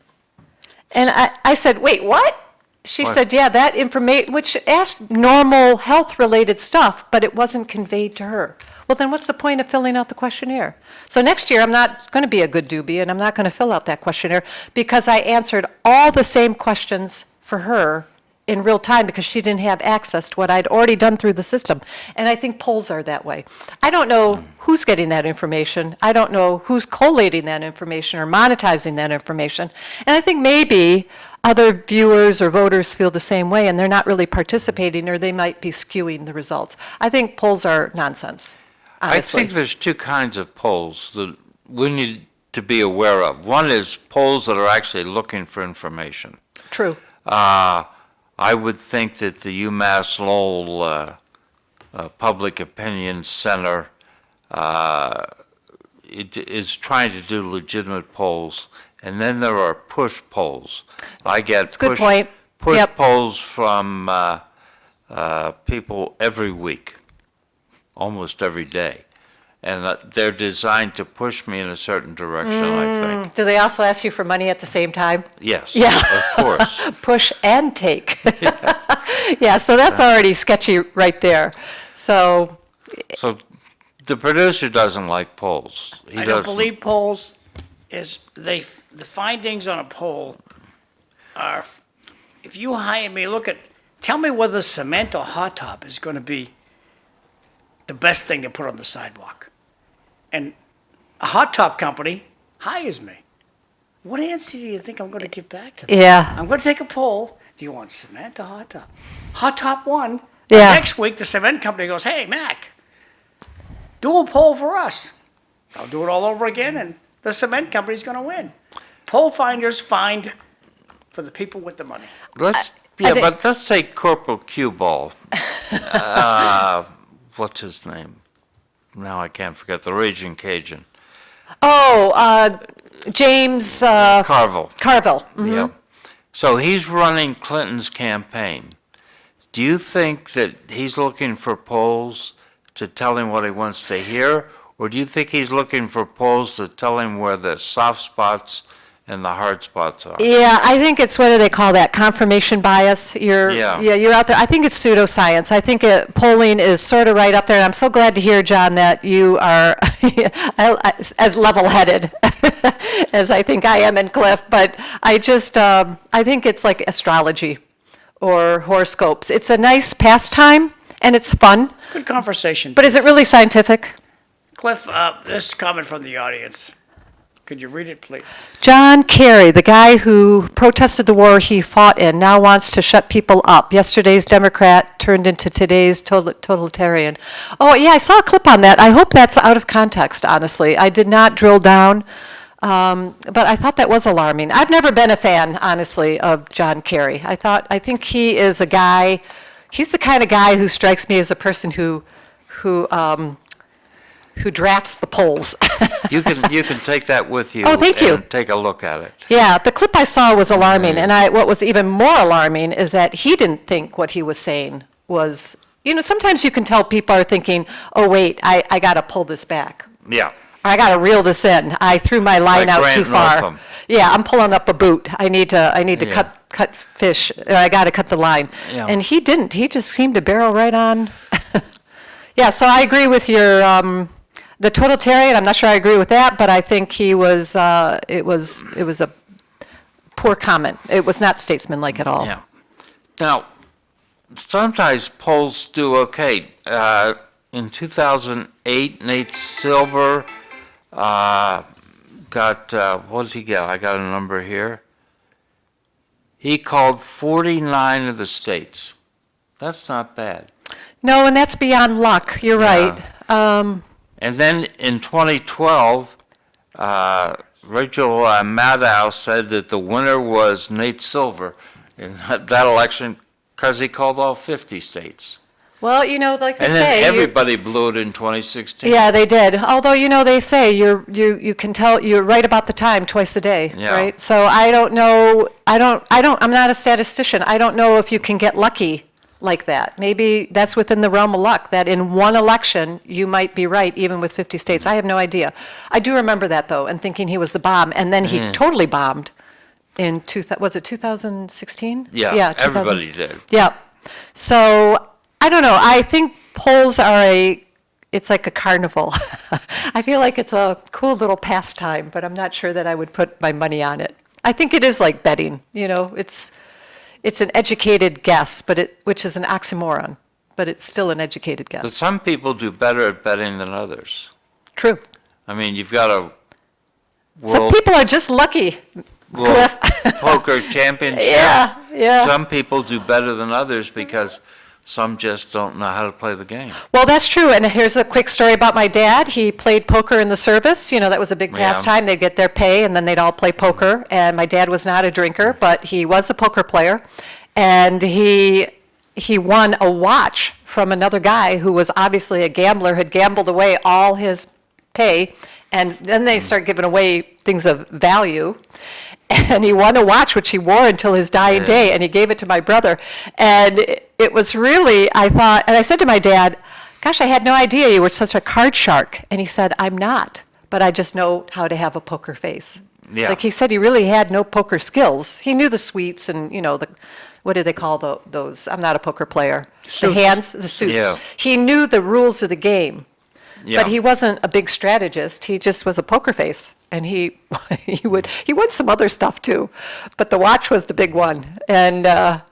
And I said, wait, what? She What? said, yeah, that information, which asked normal health-related stuff, but it wasn't conveyed to her. Well, then what's the point of filling out the questionnaire? So next year, I'm not going to be a good doobie, and I'm not going to fill out that questionnaire because I answered all the same questions for her in real time because she didn't have access to what I'd already done through the system. And I think polls are that way. I don't know who's getting that information. I don't know who's collating that information or monetizing that information. And I think maybe other viewers or voters feel the same way and they're not really participating, or they might be skewing the results. I think polls are nonsense, honestly. I think there's two kinds of polls that we need to be aware of. One is polls that are actually looking for information. True. I would think that the UMass Lowell Public Opinion Center it is trying to do legitimate polls, and then there are push polls. I get That's a good point. push Yep. polls from people every week, almost every day. And they're designed to push me in a certain direction, I think. Do they also ask you for money at the same time? Yes, Yeah. of course. Push and take. Yeah, so that's already sketchy right there. So, So the producer doesn't like polls. He I don't doesn't. believe polls the findings on a poll are, if you hire me, tell me whether cement or hot top is going to be the best thing to put on the sidewalk. And a hot top company hires me. What answer do you think I'm going to give back to them? yeah, I'm going to take a poll. Do you want cement or hot top? Hot top won. Yeah. Next week, the cement company goes, hey, Mac, do a poll for us. I'll do it all over again, and the cement company's going to win. Poll finders find for the people with the money. Let's, I think- but let's take Corporal Cue Ball. What's his name? Now I can't forget, the Raging Cajun. Oh, James Carville. Carville. Mhm. Yeah. So he's running Clinton's campaign. Do you think that he's looking for polls to tell him what he wants to hear? Or do you think he's looking for polls to tell him where the soft spots and the hard spots are? Yeah, I think it's, what do they call that, confirmation bias? Yeah. You're out there. I think it's pseudoscience. I think polling is sort of right up there. And I'm so glad to hear, John, that you are as level-headed as I think I am in Cliff. But I just, I think it's like astrology or horoscopes. It's a nice pastime and it's fun, Good conversation. but is it really scientific? Cliff, this comment from the audience. Could you read it, please? John Kerry, the guy who protested the war he fought in, now wants to shut people up. Yesterday's Democrat turned into today's totalitarian. Oh, yeah, I saw a clip on that. I hope that's out of context, honestly. I did not drill down, but I thought that was alarming. I've never been a fan, honestly, of John Kerry. I think he is a guy, he's the kind of guy who strikes me as a person who drafts the polls. You can take that with you. Oh, thank you. And take a look at it. Yeah, the clip I saw was alarming, and what was even more alarming is that he didn't think what he was saying was, sometimes you can tell people are thinking, oh, wait, I got to pull this back. Yeah. Or I got to reel this in. I threw my line Like out Grant too far. Northam. Yeah, I'm pulling up a boot. I need to Yeah. cut fish, or I got to cut the line. Yeah. And he didn't. He just seemed to barrel right on. Yeah, so I agree with your, the totalitarian, I'm not sure I agree with that, but I think he was, it was a poor comment. It was not statesmanlike at all. Yeah. Now, sometimes polls do okay. In 2008, Nate Silver got, what did he get? I got a number here. He called 49 of the states. That's not bad. No, and that's beyond luck. You're Yeah. right. And then in 2012, Rachel Maddow said that the winner was Nate Silver in that election because he called all 50 states. Well, like they And say. then you- everybody blew it in 2016. Yeah, they did. Although, they say you can tell you're right about the time twice a day, Yeah. right? So I don't know. I'm not a statistician. I don't know if you can get lucky like that. Maybe that's within the realm of luck, that in one election you might be right, even with 50 states. I have no idea. I do remember that, though, and thinking he was the bomb, and then he totally bombed in, was it 2016? Yeah, 2000. everybody did. Yeah. So, I don't know. I think polls are it's like a carnival. I feel like it's a cool little pastime, but I'm not sure that I would put my money on it. I think it is like betting, it's an educated guess, which is an oxymoron, but it's still an educated But guess. some people do better at betting than others. True. I mean, you've got a Some world, people are just lucky, world Cliff. poker championship. Yeah. Some people do better than others because some just don't know how to play the game. Well, that's true. And here's a quick story about my dad. He played poker in the service. That was a big Yeah. pastime. They'd get their pay and then they'd all play poker. And my dad was not a drinker, but he was a poker player. And he won a watch from another guy who was obviously a gambler, had gambled away all his pay. And then they start giving away things of value. And he won a watch, which he wore until his dying day, and he gave it to my brother. And it was really, I thought, and I said to my dad, gosh, I had no idea you were such a card shark. And he said, I'm not, but I just know how to have a poker face. Yeah. Like he said, he really had no poker skills. He knew the suites and, what do they call those? I'm not a poker player. The hands, the suits. Yeah. He knew the rules of the game. Yeah. But he wasn't a big strategist. He just was a poker face, and he won some other stuff too, but the watch was the big one. And I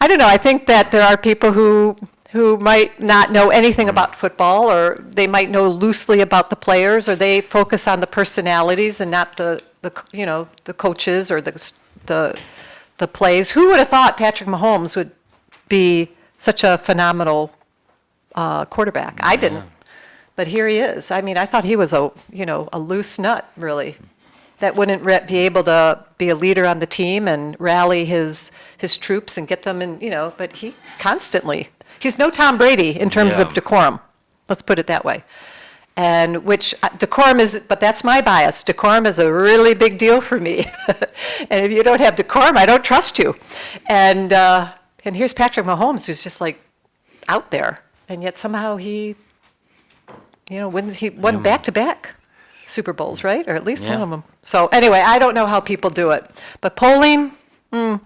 don't know. I think that there are people who might not know anything about football, or they might know loosely about the players, or they focus on the personalities and not the coaches or the plays. Who would have thought Patrick Mahomes would be such a phenomenal quarterback? I didn't. But here he is. I mean, I thought he was a loose nut, really. that wouldn't be able to be a leader on the team and rally his troops and get them in, but he's no Tom Brady in terms of Yeah. decorum. Let's put it that way. And which decorum is, but that's my bias. Decorum is a really big deal for me. And if you don't have decorum, I don't trust you. And here's Patrick Mahomes, who's just like out there, and yet somehow he won back-to-back Super Bowls, right? Or at least one Yeah. of them. So anyway, I don't know how people do it, but polling. Well,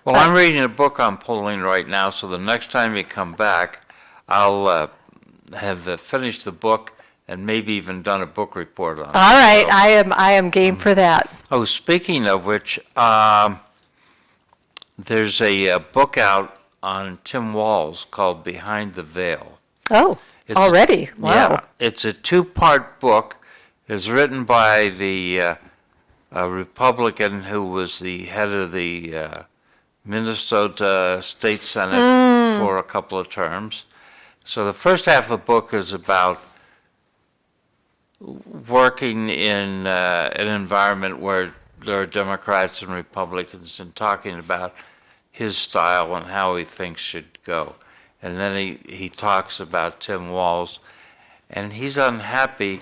I'm reading a book on polling right now, so the next time you come back, I'll have finished the book and maybe even done a book report on it. All right, So- I am game for that. Oh, speaking of which, there's a book out on Tim Walz called Behind the Veil. Oh, It's- already? Wow. Yeah, it's a two-part book. It's written by the a Republican who was the head of the Minnesota State Senate for a couple of terms. So the first half of the book is about working in an environment where there are Democrats and Republicans and talking about his style and how he thinks should go. And then he talks about Tim Walz, and he's unhappy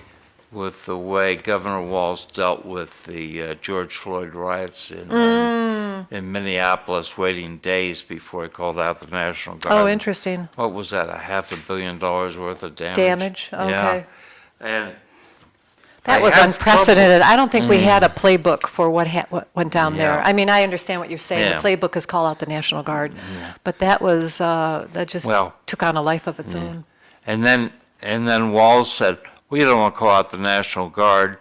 with the way Governor Walz dealt with the George Floyd riots in Minneapolis, waiting days before he called out the National Guard. Oh, interesting. What was that, $500 million worth of damage? Damage, Yeah. okay. And That I was have unprecedented. I don't think we had a playbook for what went down there. Yeah. I mean, I understand what you're saying. Yeah. The playbook is call out the National Guard. But that was, that just Well, took on a life of its own. And then Walz said, "We don't want to call out the National Guard.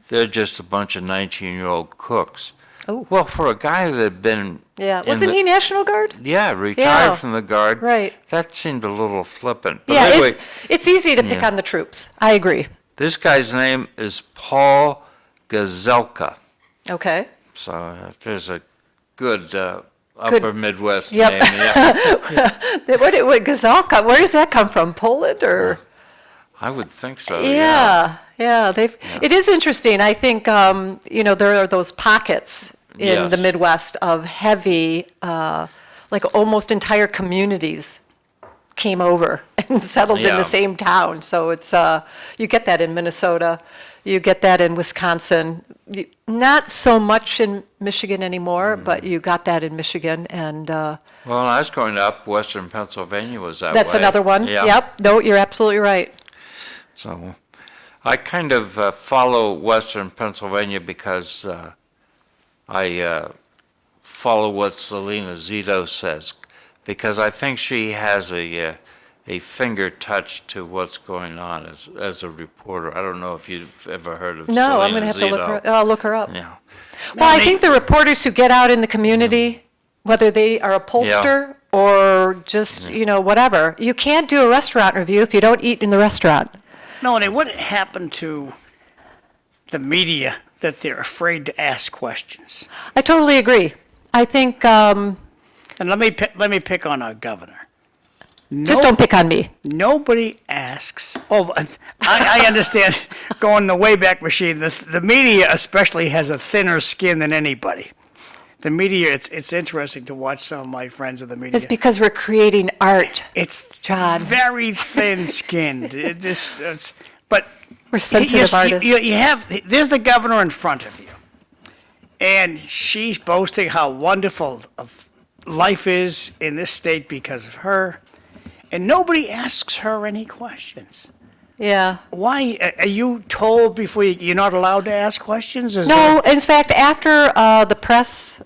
They're just a bunch of 19-year-old cooks." Oh. Well, for a guy that had been Yeah, in wasn't the- he National Guard? Yeah, retired Yeah. from the Guard. Right. That seemed a little flippant. But Yeah, anyway, it's easy to pick on the troops. I agree. this guy's name is Paul Gazelka. Okay. So there's a good upper Midwest Yep. name. Yeah, What Gazalka, where does that come from? Poland or? I would think so. Yeah. It is interesting. I think, there are those pockets in the Yes. Midwest of heavy, like almost entire communities came over and settled in Yeah. the same town. So it's, you get that in Minnesota, you get that in Wisconsin. Not so much in Michigan anymore, but you got that in Michigan, and Well, when I was growing up, Western Pennsylvania was that that's way. another one. Yeah. Yep, no, you're absolutely right. So I kind of follow Western Pennsylvania because I follow what Selena Zito says, because I think she has a finger touch to what's going on as a reporter. I don't know if you've ever heard of No, I'm Selena going to have to look her up. Yeah. Well, I think the reporters who get out in the community, whether they are a pollster or just, whatever, you can't do a restaurant review if you don't eat in the restaurant. No, and what happened to the media that they're afraid to ask questions? I totally agree. I think, And let me pick on our governor. just don't pick on me. Nobody asks. Oh, I understand going the Wayback Machine. The media especially has a thinner skin than anybody. The media, it's interesting to watch some of my friends in the media. It's because we're creating art. It's John. very thin-skinned. But We're sensitive artists. there's the governor in front of you, and she's boasting how wonderful of life is in this state because of her, and nobody asks her any questions. Yeah. Why are you told before you're not allowed to ask questions? No, in fact, after the press,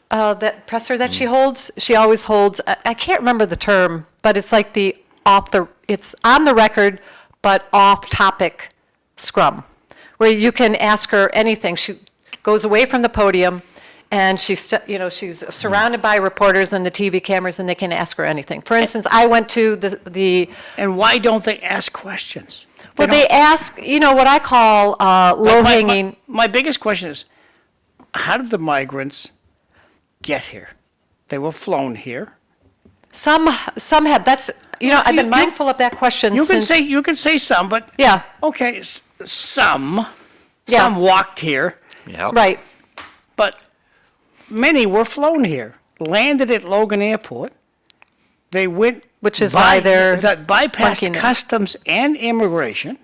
that presser that she holds, she always holds, I can't remember the term, but it's like it's on the record, but off-topic scrum, where you can ask her anything. She goes away from the podium, and she's surrounded by reporters and the TV cameras, and they can ask her anything. For instance, I went to the And why don't they ask questions? well, they ask, what I call low-hanging. My biggest question is, how did the migrants get here? They were flown here. Some have. That's I've been mindful of that question You since. can say some, but Yeah. okay, some Yeah. walked here. Yep. Right. But many were flown here, landed at Logan Airport. They went. Which is why they're that bypassed bunking it. customs and immigration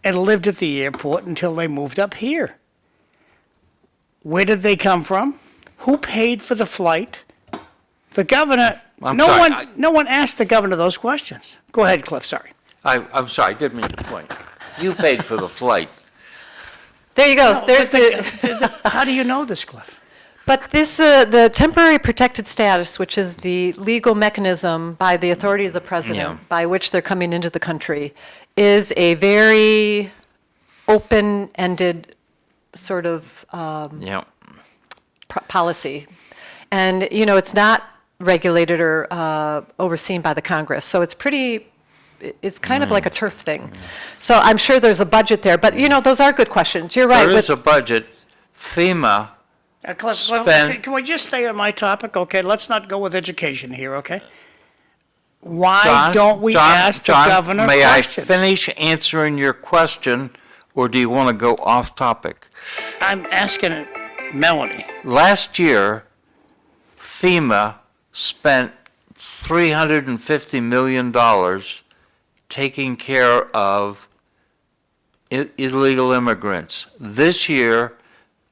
and lived at the airport until they moved up here. Where did they come from? Who paid for the flight? The governor, I'm sorry, no one asked the governor those questions. Go ahead, Cliff, sorry. I'm sorry, I didn't mean to point. You paid for the flight. There you go. No, There's but how do you know this, Cliff? But this, the temporary protected status, which is the legal mechanism by the authority of the president Yeah. by which they're coming into the country, is a very open-ended sort of Yeah. policy. And, you know, it's not regulated or overseen by the Congress. So it's kind of like a turf thing. So I'm sure there's a budget there. But, you know, those are good questions. You're right. There with- is a budget. FEMA, Cliff, Spend- can we just stay on my topic? Okay, let's not go with education here, okay? Why John, don't we John, ask the John, governor may questions? I finish answering your question, or do you want to go off topic? I'm asking Melanie. Last year, FEMA spent $350 million taking care of illegal immigrants. This year,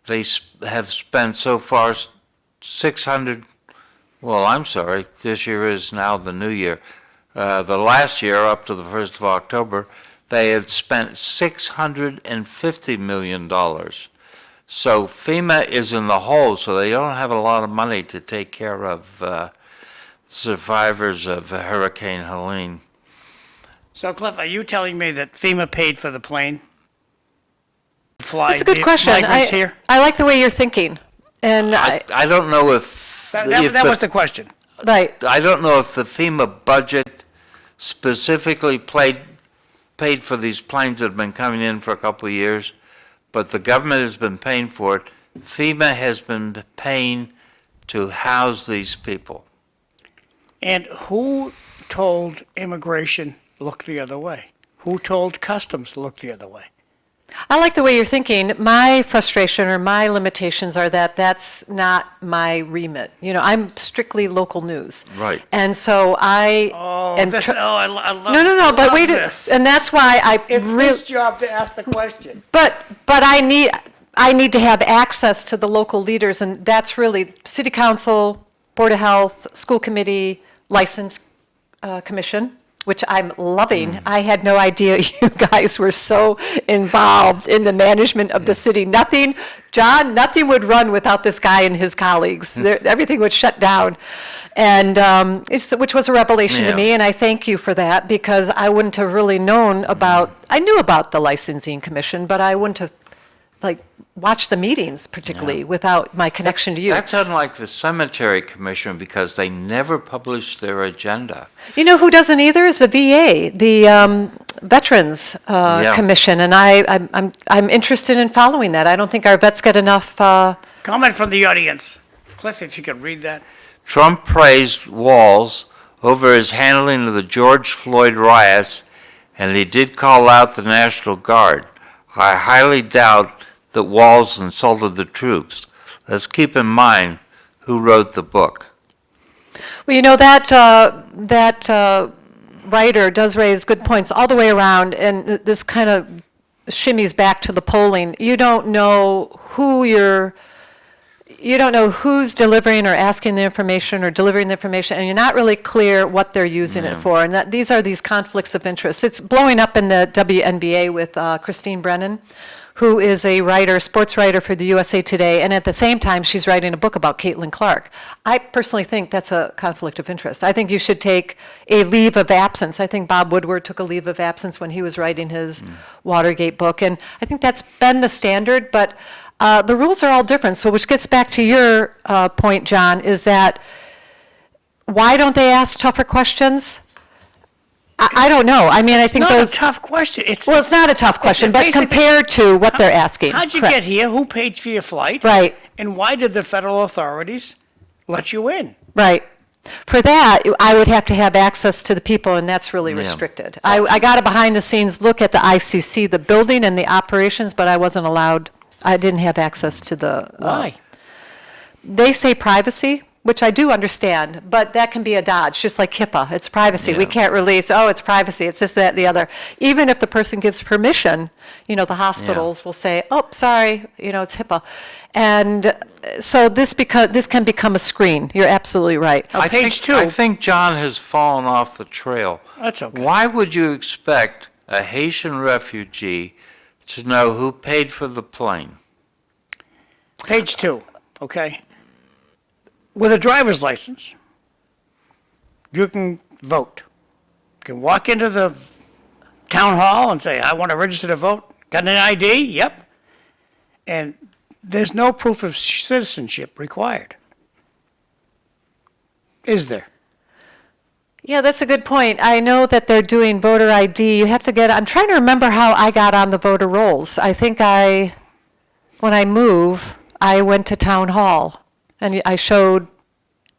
they have spent so far 600, well, I'm sorry, this year is now the new year. The last year, up to the 1st of October, they had spent $650 million. So FEMA is in the hole, so they don't have a lot of money to take care of survivors of Hurricane Helene. So Cliff, are you telling me that FEMA paid for the plane? Fly It's a good the question. migrants here? I like the way you're thinking. And I don't know if, That was the question. right. I don't know if the FEMA budget specifically paid for these planes that have been coming in for a couple of years, but the government has been paying for it. FEMA has been paying to house these people. And who told immigration, look the other way? Who told customs, look the other way? I like the way you're thinking. My frustration or my limitations are that that's not my remit. You know, I'm strictly local news. Right. And so I am. I love No, but love wait, this. and that's why I It's really. his job to ask the question. But I need to have access to the local leaders, and that's really city council, board of health, school committee, license commission, which I'm loving. I had no idea you guys were so involved in the management of the city. Nothing would run without this guy and his colleagues. Everything would shut down. And which was a revelation to Yeah. me, and I thank you for that, because I wouldn't have really known I knew about the licensing commission, but I wouldn't have watched the meetings particularly without my connection to you. That's unlike the Cemetery Commission because they never publish their agenda. You know who doesn't either is the VA, the Veterans Yeah. Commission, and I'm interested in following that. I don't think our vets get enough. Comment from the audience. Cliff, if you could read that. Trump praised Walz over his handling of the George Floyd riots, and he did call out the National Guard. I highly doubt that Walz insulted the troops. Let's keep in mind who wrote the book. Well, you know, that writer does raise good points all the way around, and this kind of shimmies back to the polling. You don't know who's delivering or asking the information or delivering the information, and you're not really clear what they're using it for. And these are these conflicts of interest. It's blowing up in the WNBA with Christine Brennan, who is a writer, sports writer for the USA Today, and at the same time, she's writing a book about Caitlin Clark. I personally think that's a conflict of interest. I think you should take a leave of absence. I think Bob Woodward took a leave of absence when he was writing his Watergate book, and I think that's been the standard, but the rules are all different. So which gets back to your point, John, is that why don't they ask tougher questions? I don't know. I mean, I think It's those. not a tough question. It's Not a tough question, but basically- compared to what they're asking. How'd you Correct. get here? Who paid for your flight? Right. And why did the federal authorities let you in? Right. For that, I would have to have access to the people, and that's really restricted. I got a behind-the-scenes look at the ICC, the building and the operations, but I wasn't allowed I didn't have access to the. Why? They say privacy, which I do understand, but that can be a dodge, just like HIPAA. It's privacy. We Yeah. can't release, it's privacy, it's this, that, the other. Even if the person gives permission, the hospitals will say, sorry, it's HIPAA. And so this can become a screen. You're absolutely right. Now, page 2. I think John has fallen off the trail. That's okay. Why would you expect a Haitian refugee to know who paid for the plane? Page 2, okay? With a driver's license, you can vote. You can walk into the town hall and say, I want to register to vote. Got an ID? Yep. And there's no proof of citizenship required. Is there? Yeah, that's a good point. I know that they're doing voter ID. You have to I'm trying to remember how I got on the voter rolls. I think when I move, I went to town hall and I showed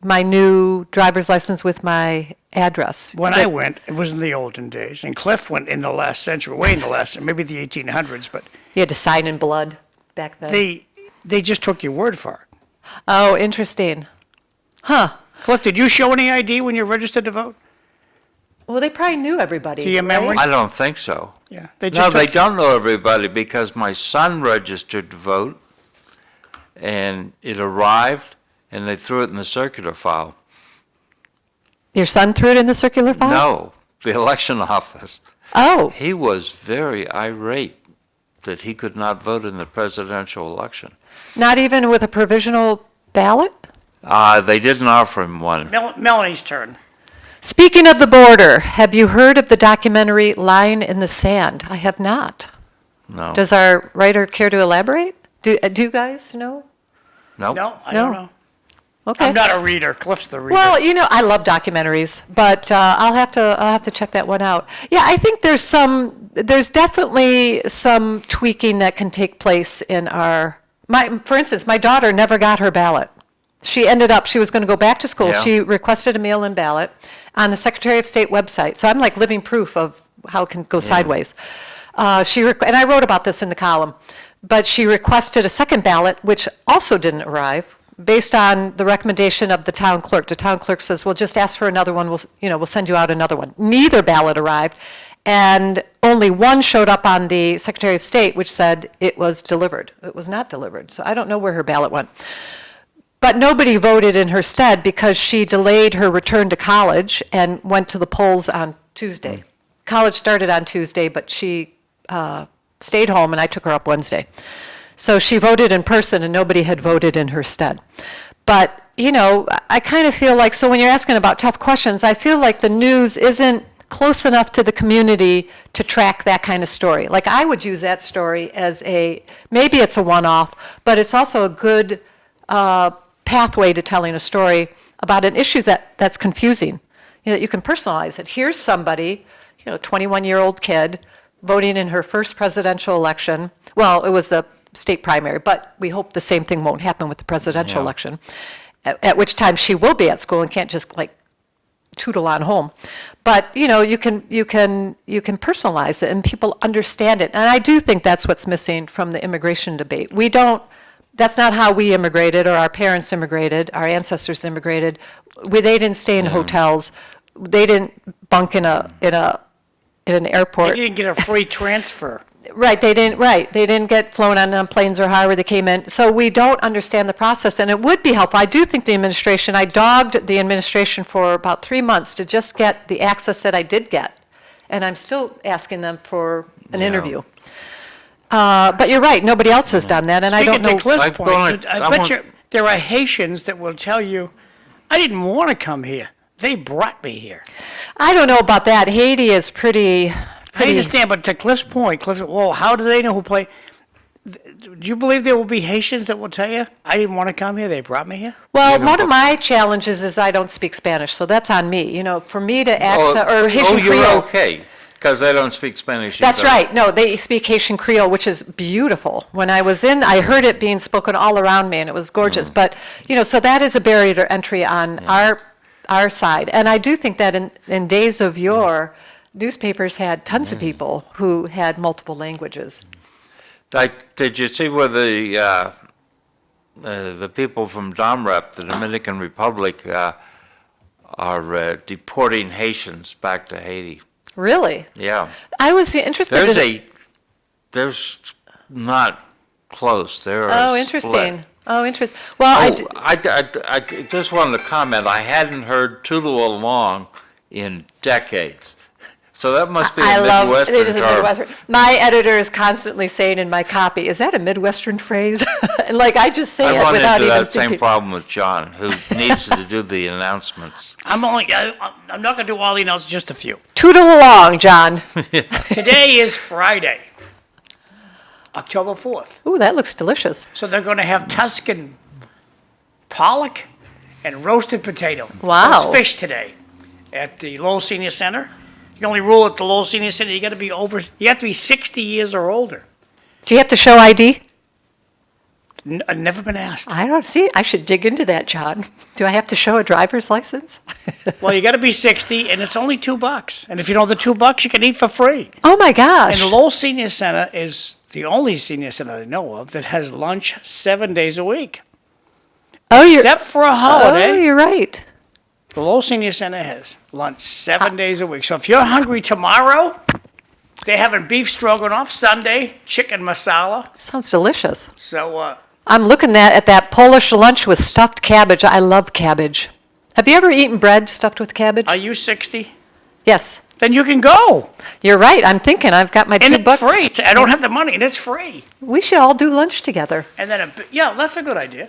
my new driver's license with my address. When I went, it was in the olden days, and Cliff went in the last century, way in the last, maybe the 1800s, but You had to sign in blood back then. they just took your word for it. Oh, interesting. Huh. Cliff, did you show any ID when you registered to vote? Well, they probably knew everybody. To your memory? I don't think so. Yeah. They No, just they took- don't know everybody because my son registered to vote and it arrived and they threw it in the circular file. Your son threw it in the circular file? No, the election office. Oh, He was very irate that he could not vote in the presidential election. not even with a provisional ballot? They didn't offer him one. Melanie's turn. Speaking of the border, have you heard of the documentary Line in the Sand? I have not. No. Does our writer care to elaborate? Do you guys know? Nope. No, I No. don't know. Okay. I'm not a reader. Cliff's the reader. Well, I love documentaries, but I'll have to check that one out. Yeah, I think there's definitely some tweaking that can take place in for instance, my daughter never got her ballot. She was going to go back to school. Yeah. She requested a mail-in ballot on the Secretary of State website. So I'm like living proof of how it can go sideways. And I wrote about this in the column, but she requested a second ballot, which also didn't arrive, based on the recommendation of the town clerk. The town clerk says, well, just ask for another one, we'll send you out another one. Neither ballot arrived, and only one showed up on the Secretary of State, which said it was delivered. It was not delivered, so I don't know where her ballot went. But nobody voted in her stead because she delayed her return to college and went to the polls on Tuesday. College started on Tuesday, but she stayed home, and I took her up Wednesday. So she voted in person, and nobody had voted in her stead. But, I kind of feel like, so when you're asking about tough questions, I feel like the news isn't close enough to the community to track that kind of story. Like, I would use that story as maybe it's a one-off, but it's also a good pathway to telling a story about an issue that's confusing. You can personalize it. Here's somebody, 21-year-old kid, voting in her first presidential election. Well, it was the state primary, but we hope the same thing won't happen with the presidential Yeah. election, at which time she will be at school and can't just tootle on home. But, you can personalize it and people understand it. And I do think that's what's missing from the immigration debate. That's not how we immigrated, or our parents immigrated, our ancestors immigrated. They didn't stay in hotels. They didn't bunk in an airport. You didn't get a free transfer. Right, they didn't get flown on planes or however they came in. So we don't understand the process, and it would be helpful. I do think I dogged the administration for about 3 months to just get the access that I did get. And I'm still asking them for an interview. But you're right, nobody else has done that, and I don't Speaking know. to Cliff's I've point, gone- I I bet want- you there are Haitians that will tell you, I didn't want to come here. They brought me here. I don't know about that. Haiti is pretty. I understand, but to Cliff's point, well, how do they know who play? Do you believe there will be Haitians that will tell you, I didn't want to come here, they brought me here? Well, one of my challenges is I don't speak Spanish, so that's on me. For me to access, or Haitian you're Creole. okay, because they don't speak Spanish. That's either. right. No, they speak Haitian Creole, which is beautiful. When I was I heard it being spoken all around me, and it was gorgeous. But, so that is a barrier to entry on our side. And I do think that in days of yore, newspapers had tons of people who had multiple languages. Did you see where the people from Domrep, the Dominican Republic, are deporting Haitians back to Haiti? Really? Yeah. I was interested in. There's not close. There are Oh, split. interesting. Oh, interesting. Well, I just wanted to comment, I hadn't heard Tulu along in decades. So that must be a I love, Midwestern it is a term. Midwestern. My editor is constantly saying in my copy, is that a Midwestern phrase? And like, I just say I it run without into even that same thinking. problem with John, who needs to do the announcements. I'm not going to do all the announcements, just a few. Tootle along, John. Today is Friday, October 4th. Ooh, that looks delicious. So they're going to have Tuscan pollock and roasted potato. Wow. So it's fish today at the Lowell Senior Center. The only rule at the Lowell Senior Center, you have to be 60 years or older. Do you have to show ID? I've never been asked. I don't see. I should dig into that, John. Do I have to show a driver's license? Well, you got to be 60, and it's only $2. And if you know the $2, you can eat for free. Oh my gosh. And the Lowell Senior Center is the only senior center I know of that has lunch 7 days a week. Oh, Except for a oh, holiday, you're right. the Lowell Senior Center has lunch 7 days a week. So if you're hungry tomorrow, they're having beef stroganoff, Sunday, chicken masala. Sounds delicious. So I'm looking at that Polish lunch with stuffed cabbage. I love cabbage. Have you ever eaten bread stuffed with cabbage? are you 60? Yes. Then you can go. You're right. I'm thinking I've got my And $2. it's free. I don't have the money, and it's free. We should all do lunch together. And then, yeah, that's a good idea.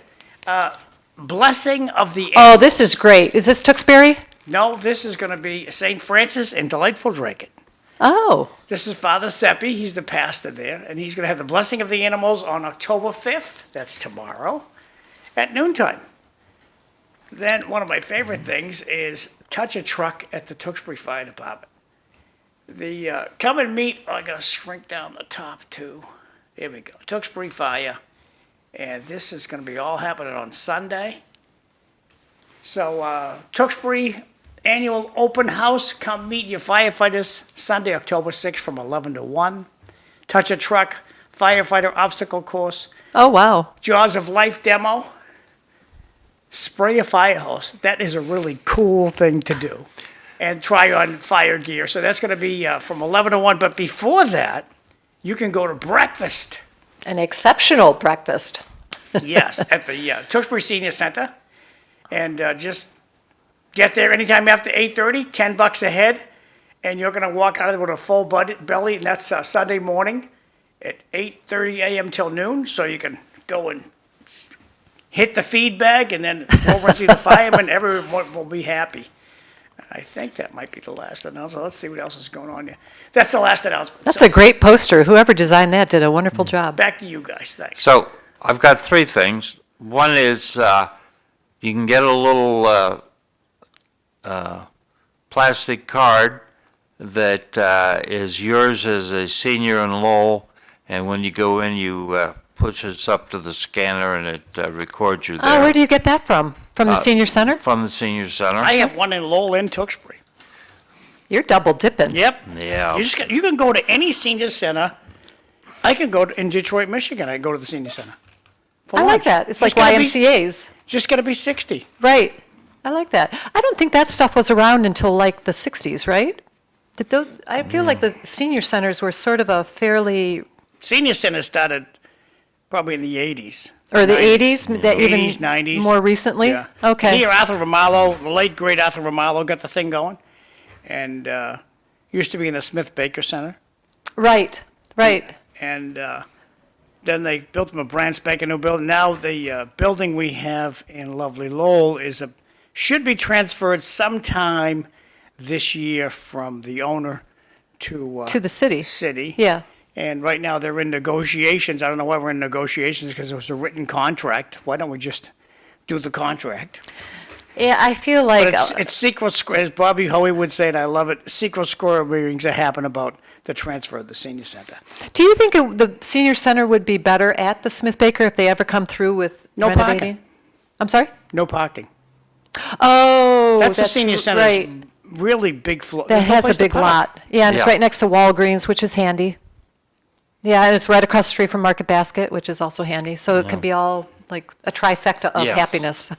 Blessing of the Oh, this is great. Is this Tewksbury? No, this is going to be St. Francis and Delightful Draken. Oh, This is Father Seppi. He's the pastor there, and he's going to have the blessing of the animals on October 5th. That's tomorrow at noontime. Then one of my favorite things is touch a truck at the Tewksbury Fire Department. The come and meet. Oh, I got to shrink down the top too. There we go. Tewksbury Fire, and this is going to be all happening on Sunday. So Tewksbury Annual Open House. Come meet your firefighters Sunday, October 6th from 11 to 1. Touch a Truck, Firefighter Obstacle Course, oh, wow. Jaws of Life demo, spray a fire hose. That is a really cool thing to do. And try on fire gear. So that's going to be from 11 to 1. But before that, you can go to breakfast. An exceptional breakfast. Yes, at the Tewksbury Senior Center. And just get there anytime after 8:30, $10 a head. And you're going to walk out of there with a full belly. And that's Sunday morning at 8:30 a.m. till noon. So you can go and hit the feed bag and then go over and see the firemen. Everyone will be happy. I think that might be the last announcement. Let's see what else is going on here. That's the last announcement. That's So, a great poster. Whoever designed that did a wonderful job. back to you guys. Thanks. So I've got three things. One is you can get a little plastic card that is yours as a senior in Lowell, and when you go in, you push it up to the scanner and it records you there. Oh, where do you get that from? From the senior center? From the senior center. I have one in Lowell and Tewksbury. You're double dipping. Yep. Yeah. You can go to any senior center. I can go in Detroit, Michigan. I can go to the senior center. for I like lunch. that. It's Just like gotta be- YMCA's. Just got to be 60. Right. I like that. I don't think that stuff was around until like the 60s, right? I feel like the senior centers were sort of a fairly, Senior center started probably in the 80s. or the 80s, that even 80s, 90s. more recently? Yeah. Okay. Here, Arthur Romalo, the late great Arthur Romalo, got the thing going, and used to be in the Smith Baker Center, Right, right. and then they built him a brand spanking new building. Now the building we have in lovely Lowell should be transferred sometime this year from the owner to To the city. city. Yeah. And right now they're in negotiations. I don't know why we're in negotiations because it was a written contract. Why don't we just do the contract? Yeah, I feel like, But it's secret square, as Bobby Hoey would say, and I love it. Secret square meetings that happen about the transfer of the senior center. do you think the senior center would be better at the Smith Baker if they ever come through with No renovating? parking. I'm sorry? No parking. Oh, That's the senior center's right. really big floor. That There's no has a place to big park. lot. Yeah, and it's Yeah. right next to Walgreens, which is handy. Yeah, and it's right across the street from Market Basket, which is also handy. So it can be all like a trifecta of Yeah. happiness.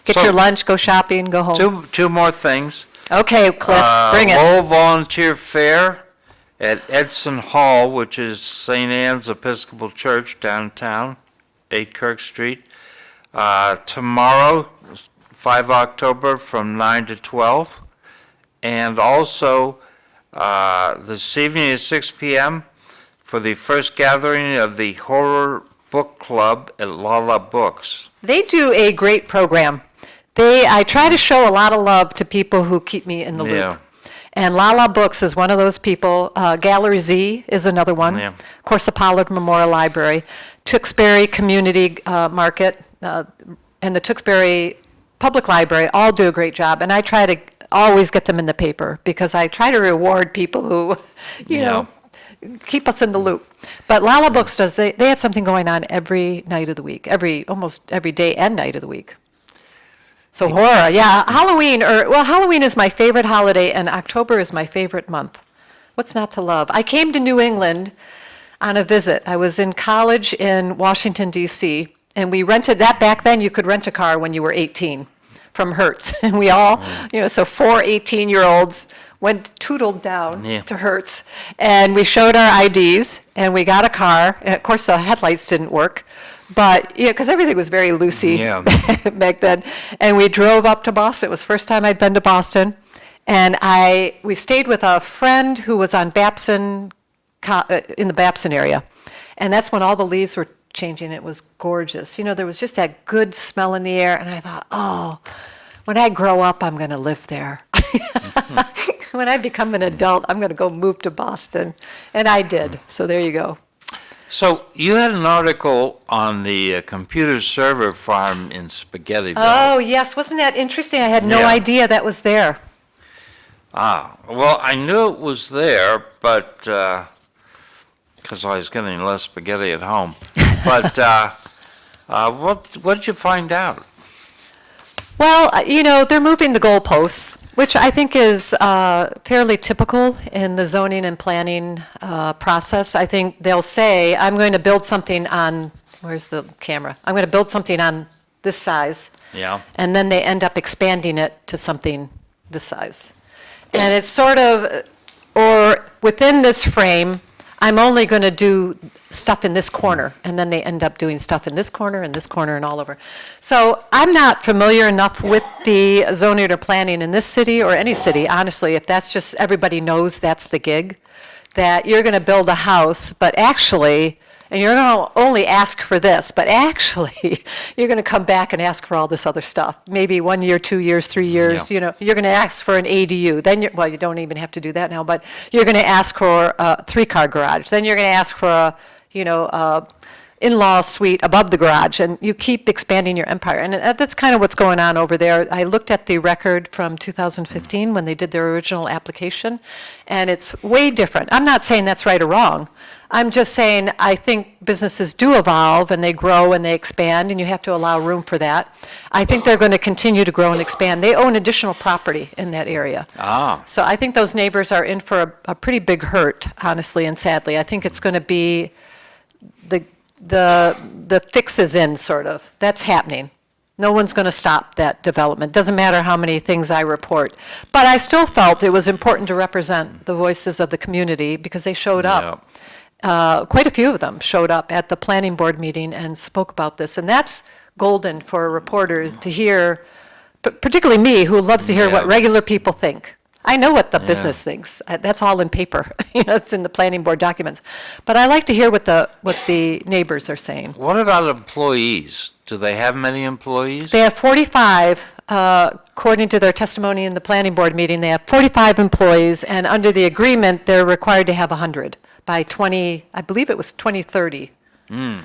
Get So- your lunch, go shopping, go home. Two more things. Okay, Cliff, bring it. Lowell Volunteer Fair at Edson Hall, which is St. Anne's Episcopal Church downtown, 8 Kirk Street. Tomorrow, 5 October, from 9 to 12. And also, this evening at 6 p.m. for the first gathering of the Horror Book Club at Lala Books. They do a great program. I try to show a lot of love to people who keep me in the Yeah. loop. And Lala Books is one of those people. Gallery Z is another one. Yeah. Of course, the Pollard Memorial Library, Tewksbury Community Market, and the Tewksbury Public Library all do a great job. And I try to always get them in the paper because I try to reward people who, you know, keep us in the loop. But Lala Books they have something going on every night of the week, almost every day and night of the week. So horror, yeah, Halloween is my favorite holiday, and October is my favorite month. What's not to love? I came to New England on a visit. I was in college in Washington, D.C., and we rented that. Back then, you could rent a car when you were 18 from Hertz. And we all, so 4 18-year-olds tootled down to Hertz, and we showed our IDs, and we got a car. And of course, the headlights didn't work. But, because everything was very loosey back then. And we drove up to Boston. It was the first time I'd been to Boston. And we stayed with a friend who was on Babson, in the Babson area. And that's when all the leaves were changing. It was gorgeous. There was just that good smell in the air. And I thought, oh, when I grow up, I'm going to live there. When I become an adult, I'm going to go move to Boston. And I did. So there you go. So you had an article on the computer server farm in Spaghettiville. Oh, yes. Wasn't that interesting? I had no Yeah. idea that was there. Well, I knew it was there, but, because I was getting less spaghetti at home. But what did you find out? Well, they're moving the goalposts, which I think is fairly typical in the zoning and planning process. I think they'll say, I'm going to build something on, where's the camera? I'm going to build something on this size. Yeah. And then they end up expanding it to something this size. And it's sort of, or within this frame, I'm only going to do stuff in this corner, and then they end up doing stuff in this corner and all over. So I'm not familiar enough with the zoning or planning in this city or any city, honestly, if that's just, everybody knows that's the gig, that you're going to build a house, but actually, and you're going to only ask for this, but actually, you're going to come back and ask for all this other stuff. Maybe 1 year, 2 years, 3 years, you're going to ask for an ADU. Then you don't even have to do that now, but you're going to ask for a 3-car garage. Then you're going to ask for a in-law suite above the garage, and you keep expanding your empire. And that's kind of what's going on over there. I looked at the record from 2015 when they did their original application, and it's way different. I'm not saying that's right or wrong. I'm just saying I think businesses do evolve, and they grow and they expand, and you have to allow room for that. I think they're going to continue to grow and expand. They own additional property in that area. So I think those neighbors are in for a pretty big hurt, honestly and sadly. I think it's going to be the fix is in, sort of. That's happening. No one's going to stop that development. Doesn't matter how many things I report. But I still felt it was important to represent the voices of the community because they showed up. Quite a few of them showed up at the planning board meeting and spoke about this. And that's golden for reporters to hear, particularly me, who loves to hear what regular people think. I know what the business thinks. That's all in paper. It's in the planning board documents. But I like to hear what the neighbors are saying. What about employees? Do they have many employees? They have 45, according to their testimony in the planning board meeting, they have 45 employees, and under the agreement, they're required to have 100 by I believe it was 2030. And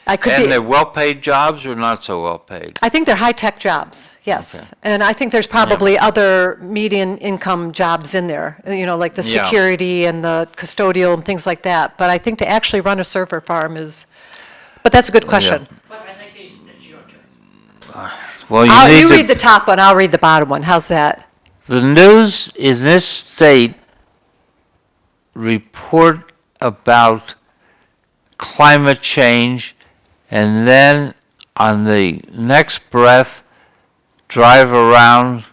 they're well-paid jobs or not so well-paid? I think they're high-tech jobs, yes. Okay. And I think there's probably other median income jobs in there, like the security and the custodial and things like that. But I think to actually run a server farm but that's a good question. Cliff, I think it's your turn. Well, You read the top one, I'll read the bottom one. How's that? The news in this state report about climate change, and then on the next breath, drive around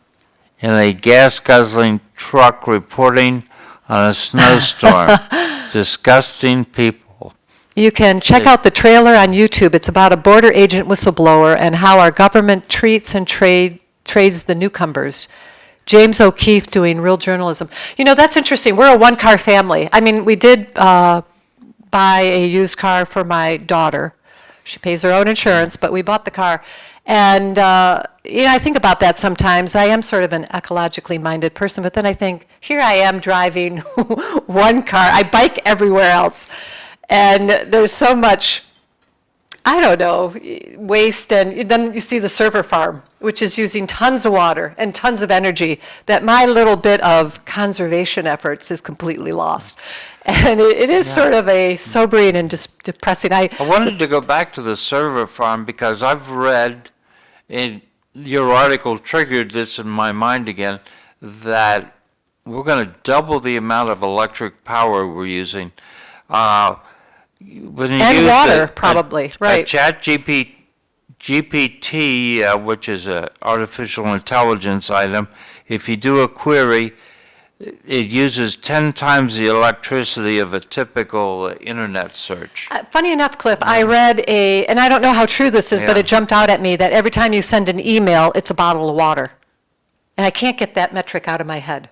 in a gas-guzzling truck reporting on a snowstorm. Disgusting people. You can check out the trailer on YouTube. It's about a border agent whistleblower and how our government treats and trades the newcomers. James O'Keefe doing real journalism. You know, that's interesting. We're a one-car family. I mean, we did buy a used car for my daughter. She pays her own insurance, but we bought the car. And, you know, I think about that sometimes. I am sort of an ecologically minded person, but then I think, here I am driving one car. I bike everywhere else. And there's so much, I don't know, waste. And then you see the server farm, which is using tons of water and tons of energy, that my little bit of conservation efforts is completely lost. And it is sort of a sobering and depressing. I wanted to go back to the server farm because I've read, in your article triggered this in my mind again, that we're going to double the amount of electric power we're using. When you And use water, probably, right. GPT, which is an artificial intelligence item, if you do a query, it uses 10 times the electricity of a typical internet search. Funny enough, Cliff, I read and I don't know how true this is, but Yeah. it jumped out at me that every time you send an email, it's a bottle of water. And I can't get that metric out of my head.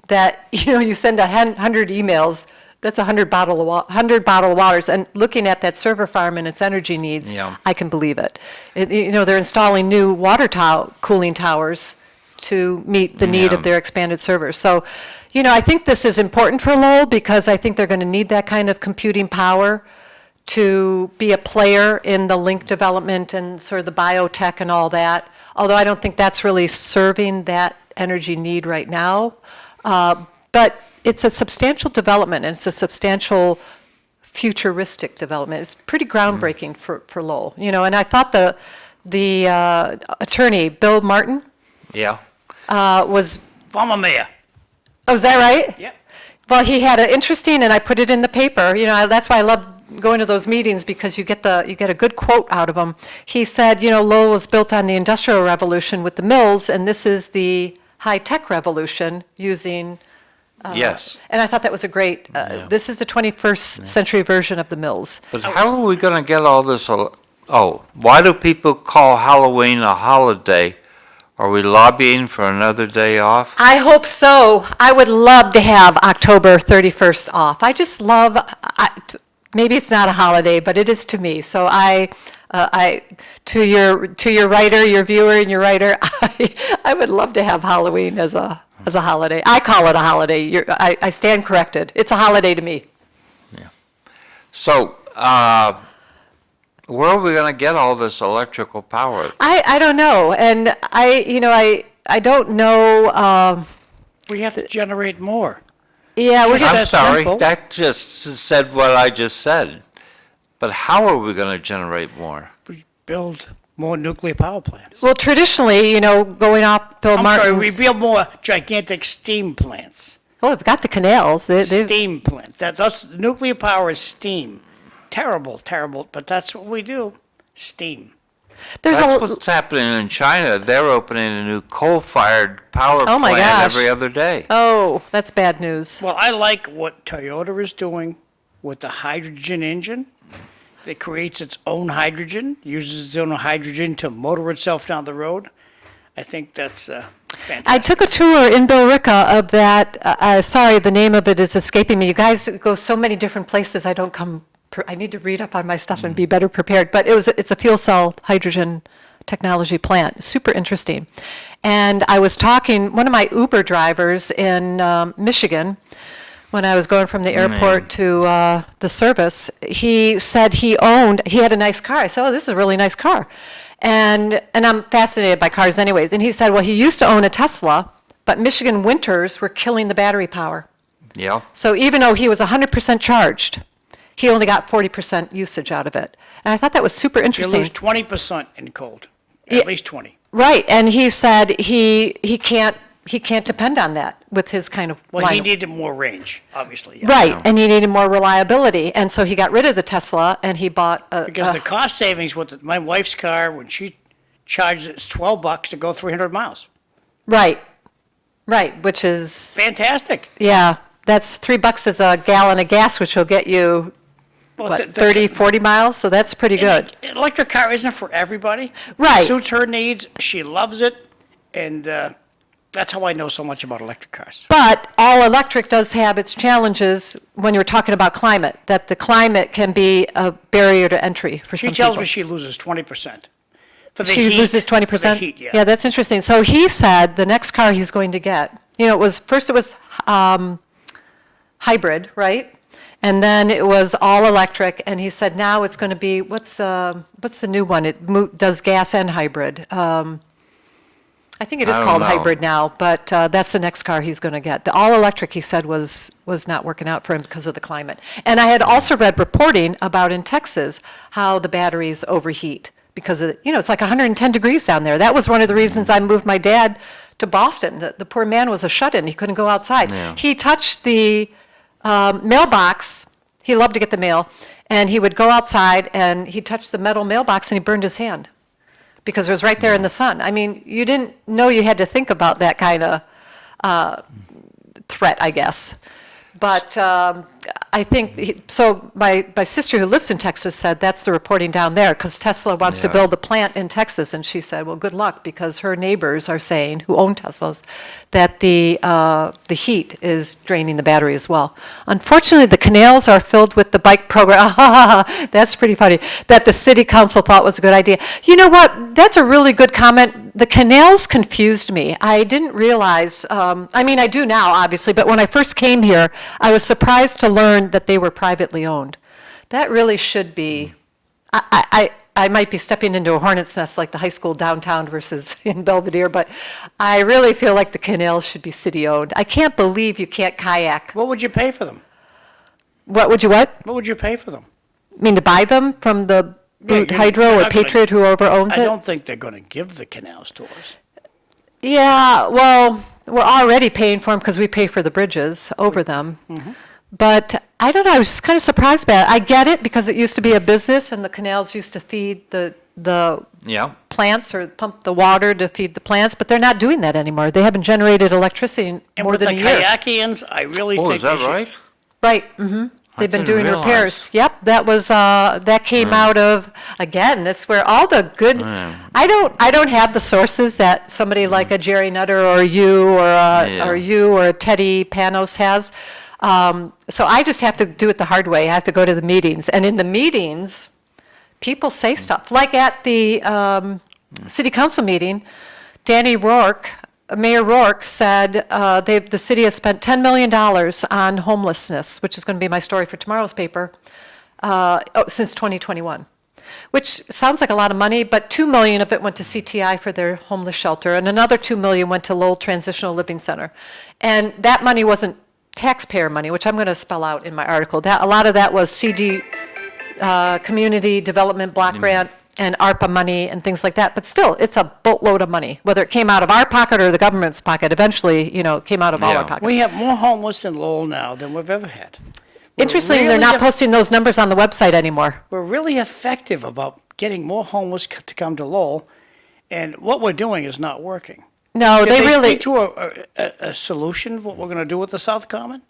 That, you know, you send 100 emails, that's 100 bottle of waters. And looking at that server farm and its energy needs, Yeah. I can believe it. You know, they're installing new water cooling towers to meet the need Yeah. of their expanded servers. So, you know, I think this is important for Lowell because I think they're going to need that kind of computing power to be a player in the link development and sort of the biotech and all that. Although I don't think that's really serving that energy need right now. But it's a substantial development, and it's a substantial futuristic development. It's pretty groundbreaking for Lowell. You know, and I thought the attorney, Bill Martin, Yeah. was, Former mayor. oh, is that right? Yep. Well, he had an interesting, and I put it in the paper, you know, that's why I love going to those meetings because you get a good quote out of him. He said, you know, Lowell was built on the Industrial Revolution with the mills, and this is the high-tech revolution using, Yes. and I thought that was a great, this is the 21st century version of the mills. But how are we going to get all this? Why do people call Halloween a holiday? Are we lobbying for another day off? I hope so. I would love to have October 31st off. I just love, maybe it's not a holiday, but it is to me. So to your writer, your viewer, and your writer, I would love to have Halloween as a holiday. I call it a holiday. I stand corrected. It's a holiday to me. So, where are we going to get all this electrical power? I don't know, and I don't know. We have to generate more. Yeah, we're Just gonna. I'm that sorry, simple. that just said what I just said. But how are we going to generate more? We build more nuclear power plants. Well, traditionally, you know, going off Bill I'm sorry, Martin's. we build more gigantic steam plants. Well, we've got the canals. They've, Steam plants. That's nuclear power is steam. Terrible, but that's what we do. Steam. there's That's a. what's happening in China. They're opening a new coal-fired power Oh, my plant gosh. every other day. Oh, that's bad news. Well, I like what Toyota is doing with the hydrogen engine. It creates its own hydrogen, uses its own hydrogen to motor itself down the road. I think that's fantastic. I took a tour in Billerica of that. Sorry, the name of it is escaping me. You guys go so many different places. I need to read up on my stuff and be better prepared. But it's a fuel cell hydrogen technology plant. Super interesting. And I was talking, one of my Uber drivers in Michigan, when I was going from the airport to the service, he said he had a nice car. I said, oh, this is a really nice car. And I'm fascinated by cars anyways. And he said, well, he used to own a Tesla, but Michigan winters were killing the battery power. Yeah. So even though he was 100% charged, he only got 40% usage out of it. And I thought that was super You interesting. lose 20% in cold, Yeah. at least 20. Right, and he said he can't he can't depend on that with his kind of Well, he line. needed more range, obviously. yeah. Right, and he needed more reliability, and so he got rid of the Tesla and he bought Because the cost savings with my wife's car, when she charges, it's $12 to go 300 miles. right, which is, Fantastic. yeah, that's $3 is a gallon of gas, which will get you, Well, what, 30, 40 miles, so that's pretty good. An electric car isn't for everybody. Right. Suits her needs. She loves it, and that's how I know so much about electric cars. But all electric does have its challenges when you're talking about climate, that the climate can be a barrier to entry for She some tells people. me she loses 20% for the She heat. loses 20%? For the heat, yeah. Yeah, that's interesting. So he said the next car he's going to get, first it was hybrid, right? And then it was all electric, and he said now it's going to be, what's the new one? It does gas and hybrid. I think it is I don't called know. hybrid now, but that's the next car he's going to get. The all-electric, he said, was not working out for him because of the climate. And I had also read reporting about in Texas how the batteries overheat because of, it's like 110 degrees down there. That was one of the reasons I moved my dad to Boston. The poor man was a shut-in. He couldn't go outside. Yeah. He touched the mailbox. He loved to get the mail. And he would go outside and he touched the metal mailbox and he burned his hand because it was right there in the sun. I mean, you didn't know you had to think about that kind of threat, I guess. But I think, so my sister who lives in Texas said that's the reporting down there because Tesla wants to Yeah. build a plant in Texas. And she said, well, good luck because her neighbors are saying, who own Teslas, that the heat is draining the battery as well. Unfortunately, the canals are filled with the bike program. That's pretty funny. That the city council thought was a good idea. You know what? That's a really good comment. The canals confused me. I didn't realize, I do now, obviously, but when I first came here, I was surprised to learn that they were privately owned. That really should be, I might be stepping into a hornet's nest like the high school downtown versus in Belvedere, but I really feel like the canals should be city-owned. I can't believe you can't kayak. What would you pay for them? What? What would you pay for them? I mean, to buy them from the Boot you're Hydro or not gonna- Patriot, whoever owns I it? don't think they're going to give the canals to us. Yeah, well, we're already paying for them because we pay for the bridges over them. But I don't know, I was just kind of surprised by it. I get it because it used to be a business and the canals used to feed the Yeah. plants or pump the water to feed the plants, but they're not doing that anymore. They haven't generated electricity in And more with than the a year. kayakians, I really Oh, think is that they should- right? Right, mm-hmm. They've been didn't doing repairs. realize. Yep, that was, that came out of, again, that's where all the good, I don't have the sources that somebody like a Jerry Nutter or you or a Teddy Panos has. So I just have to do it the hard way. I have to go to the meetings. And in the meetings, people say stuff. Like at the city council meeting, Mayor Rourke said the city has spent $10 million on homelessness, which is going to be my story for tomorrow's paper, since 2021, which sounds like a lot of money, but $2 million of it went to CTI for their homeless shelter, and another $2 million went to Lowell Transitional Living Center. And that money wasn't taxpayer money, which I'm going to spell out in my article. A lot of that was CD, Community Development Block Grant, and ARPA money and things like that. But still, it's a boatload of money, whether it came out of our pocket or the government's pocket. Eventually, it came out of all Yeah. our pockets. We have more homeless in Lowell now than we've ever had. We're Interesting, they're really not eff- posting those numbers on the website anymore. We're really effective about getting more homeless to come to Lowell, and what we're doing is not working. No, Did they really, speak to a solution of what we're going to do with the South Common?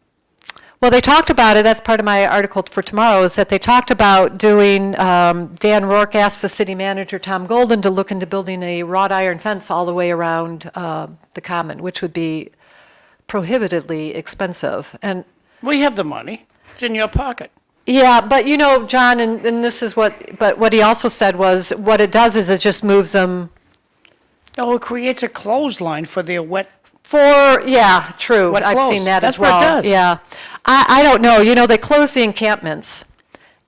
well, they talked about it, that's part of my article for tomorrow, is that they talked about doing, Dan Rourke asked the city manager, Tom Golden, to look into building a wrought iron fence all the way around the common, which would be prohibitively expensive. And We have the money. It's in your pocket. yeah, but John, and this is but what he also said was, what it does is it just moves them Oh, it creates a clothesline for their wet. yeah, true. Wet I've clothes. seen that That's as what it well. does. Yeah. I don't know, they closed the encampments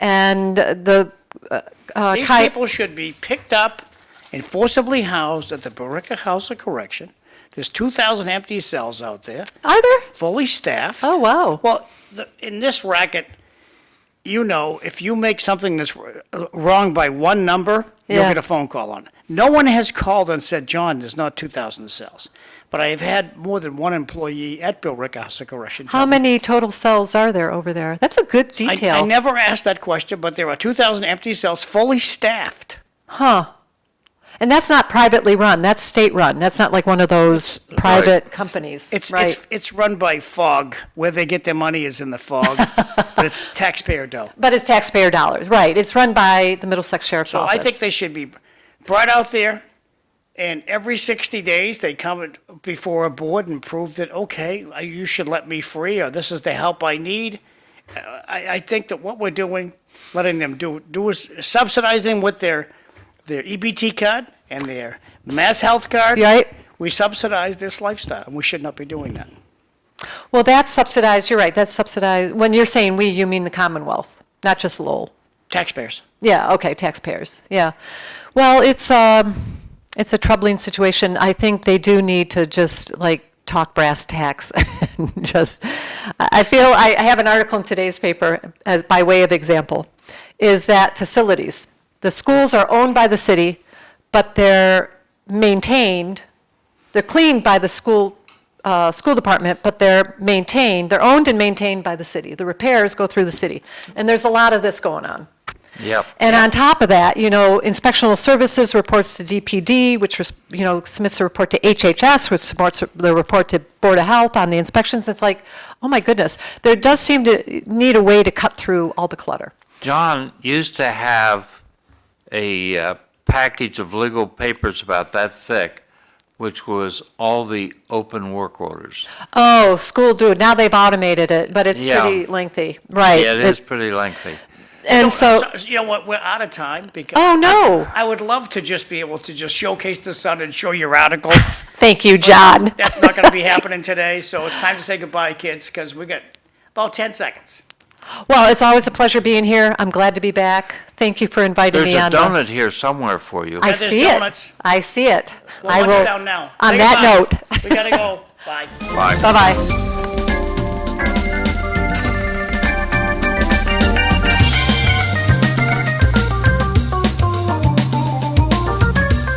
and the, These people should be picked up and forcibly housed at the Barica House of Correction. There's 2,000 empty cells out there, are there? fully staffed. Oh, wow. Well, in this racket, if you make something that's wrong by one number, you'll Yeah. get a phone call on it. No one has called and said, John, there's not 2,000 cells. but I have had more than one employee at Bill Rickensicker Russian. How many total cells are there over there? That's a good I detail. never asked that question, but there are 2,000 empty cells, fully staffed. Huh. And that's not privately run, that's state-run. That's not like one of those private companies, right? It's run by FOG. Where they get their money is in the FOG, but it's taxpayer dough. But it's taxpayer dollars, right. It's run by the Middlesex Sheriff's So Office. I think they should be brought out there, and every 60 days, they come before a board and prove that, okay, you should let me free, or this is the help I need. I think that what we're doing, letting them do is subsidizing with their EBT card and their Mass Health card. Right. We subsidize this lifestyle, and we should not be doing that. Well, that's subsidized, you're right, that's subsidized. When you're saying we, you mean the Commonwealth, not just Lowell. Taxpayers. Yeah, okay, taxpayers, yeah. Well, it's a troubling situation. I think they do need to just, like, talk brass tacks. Just, I feel, I have an article in today's paper, as by way of example, is that facilities, the schools are owned by the city, but they're maintained, they're cleaned by the school department, but they're owned and maintained by the city. The repairs go through the city. And there's a lot of this going on. Yep. And on top of that, inspectional services reports to DPD, which, submits a report to HHS, which supports the report to Board of Health on the inspections. It's like, oh my goodness, there does seem to need a way to cut through all the clutter. John used to have a package of legal papers about that thick, which was all the open work orders. Oh, school do. Now they've automated it, but it's Yeah. pretty lengthy, right? Yeah, it is pretty lengthy. And so, You know what, we're out of time because. oh no, I would love to just be able to just showcase the sun and show your article. thank you, John. That's not going to be happening today, so it's time to say goodbye, kids, because we got about 10 seconds. Well, it's always a pleasure being here. I'm glad to be back. Thank you for inviting There's me a on. donut here somewhere for you. I there's see donuts. it. I see it. We'll I hunt it will. down now. On Say that goodbye. note, We got to go. Bye. Bye. bye-bye.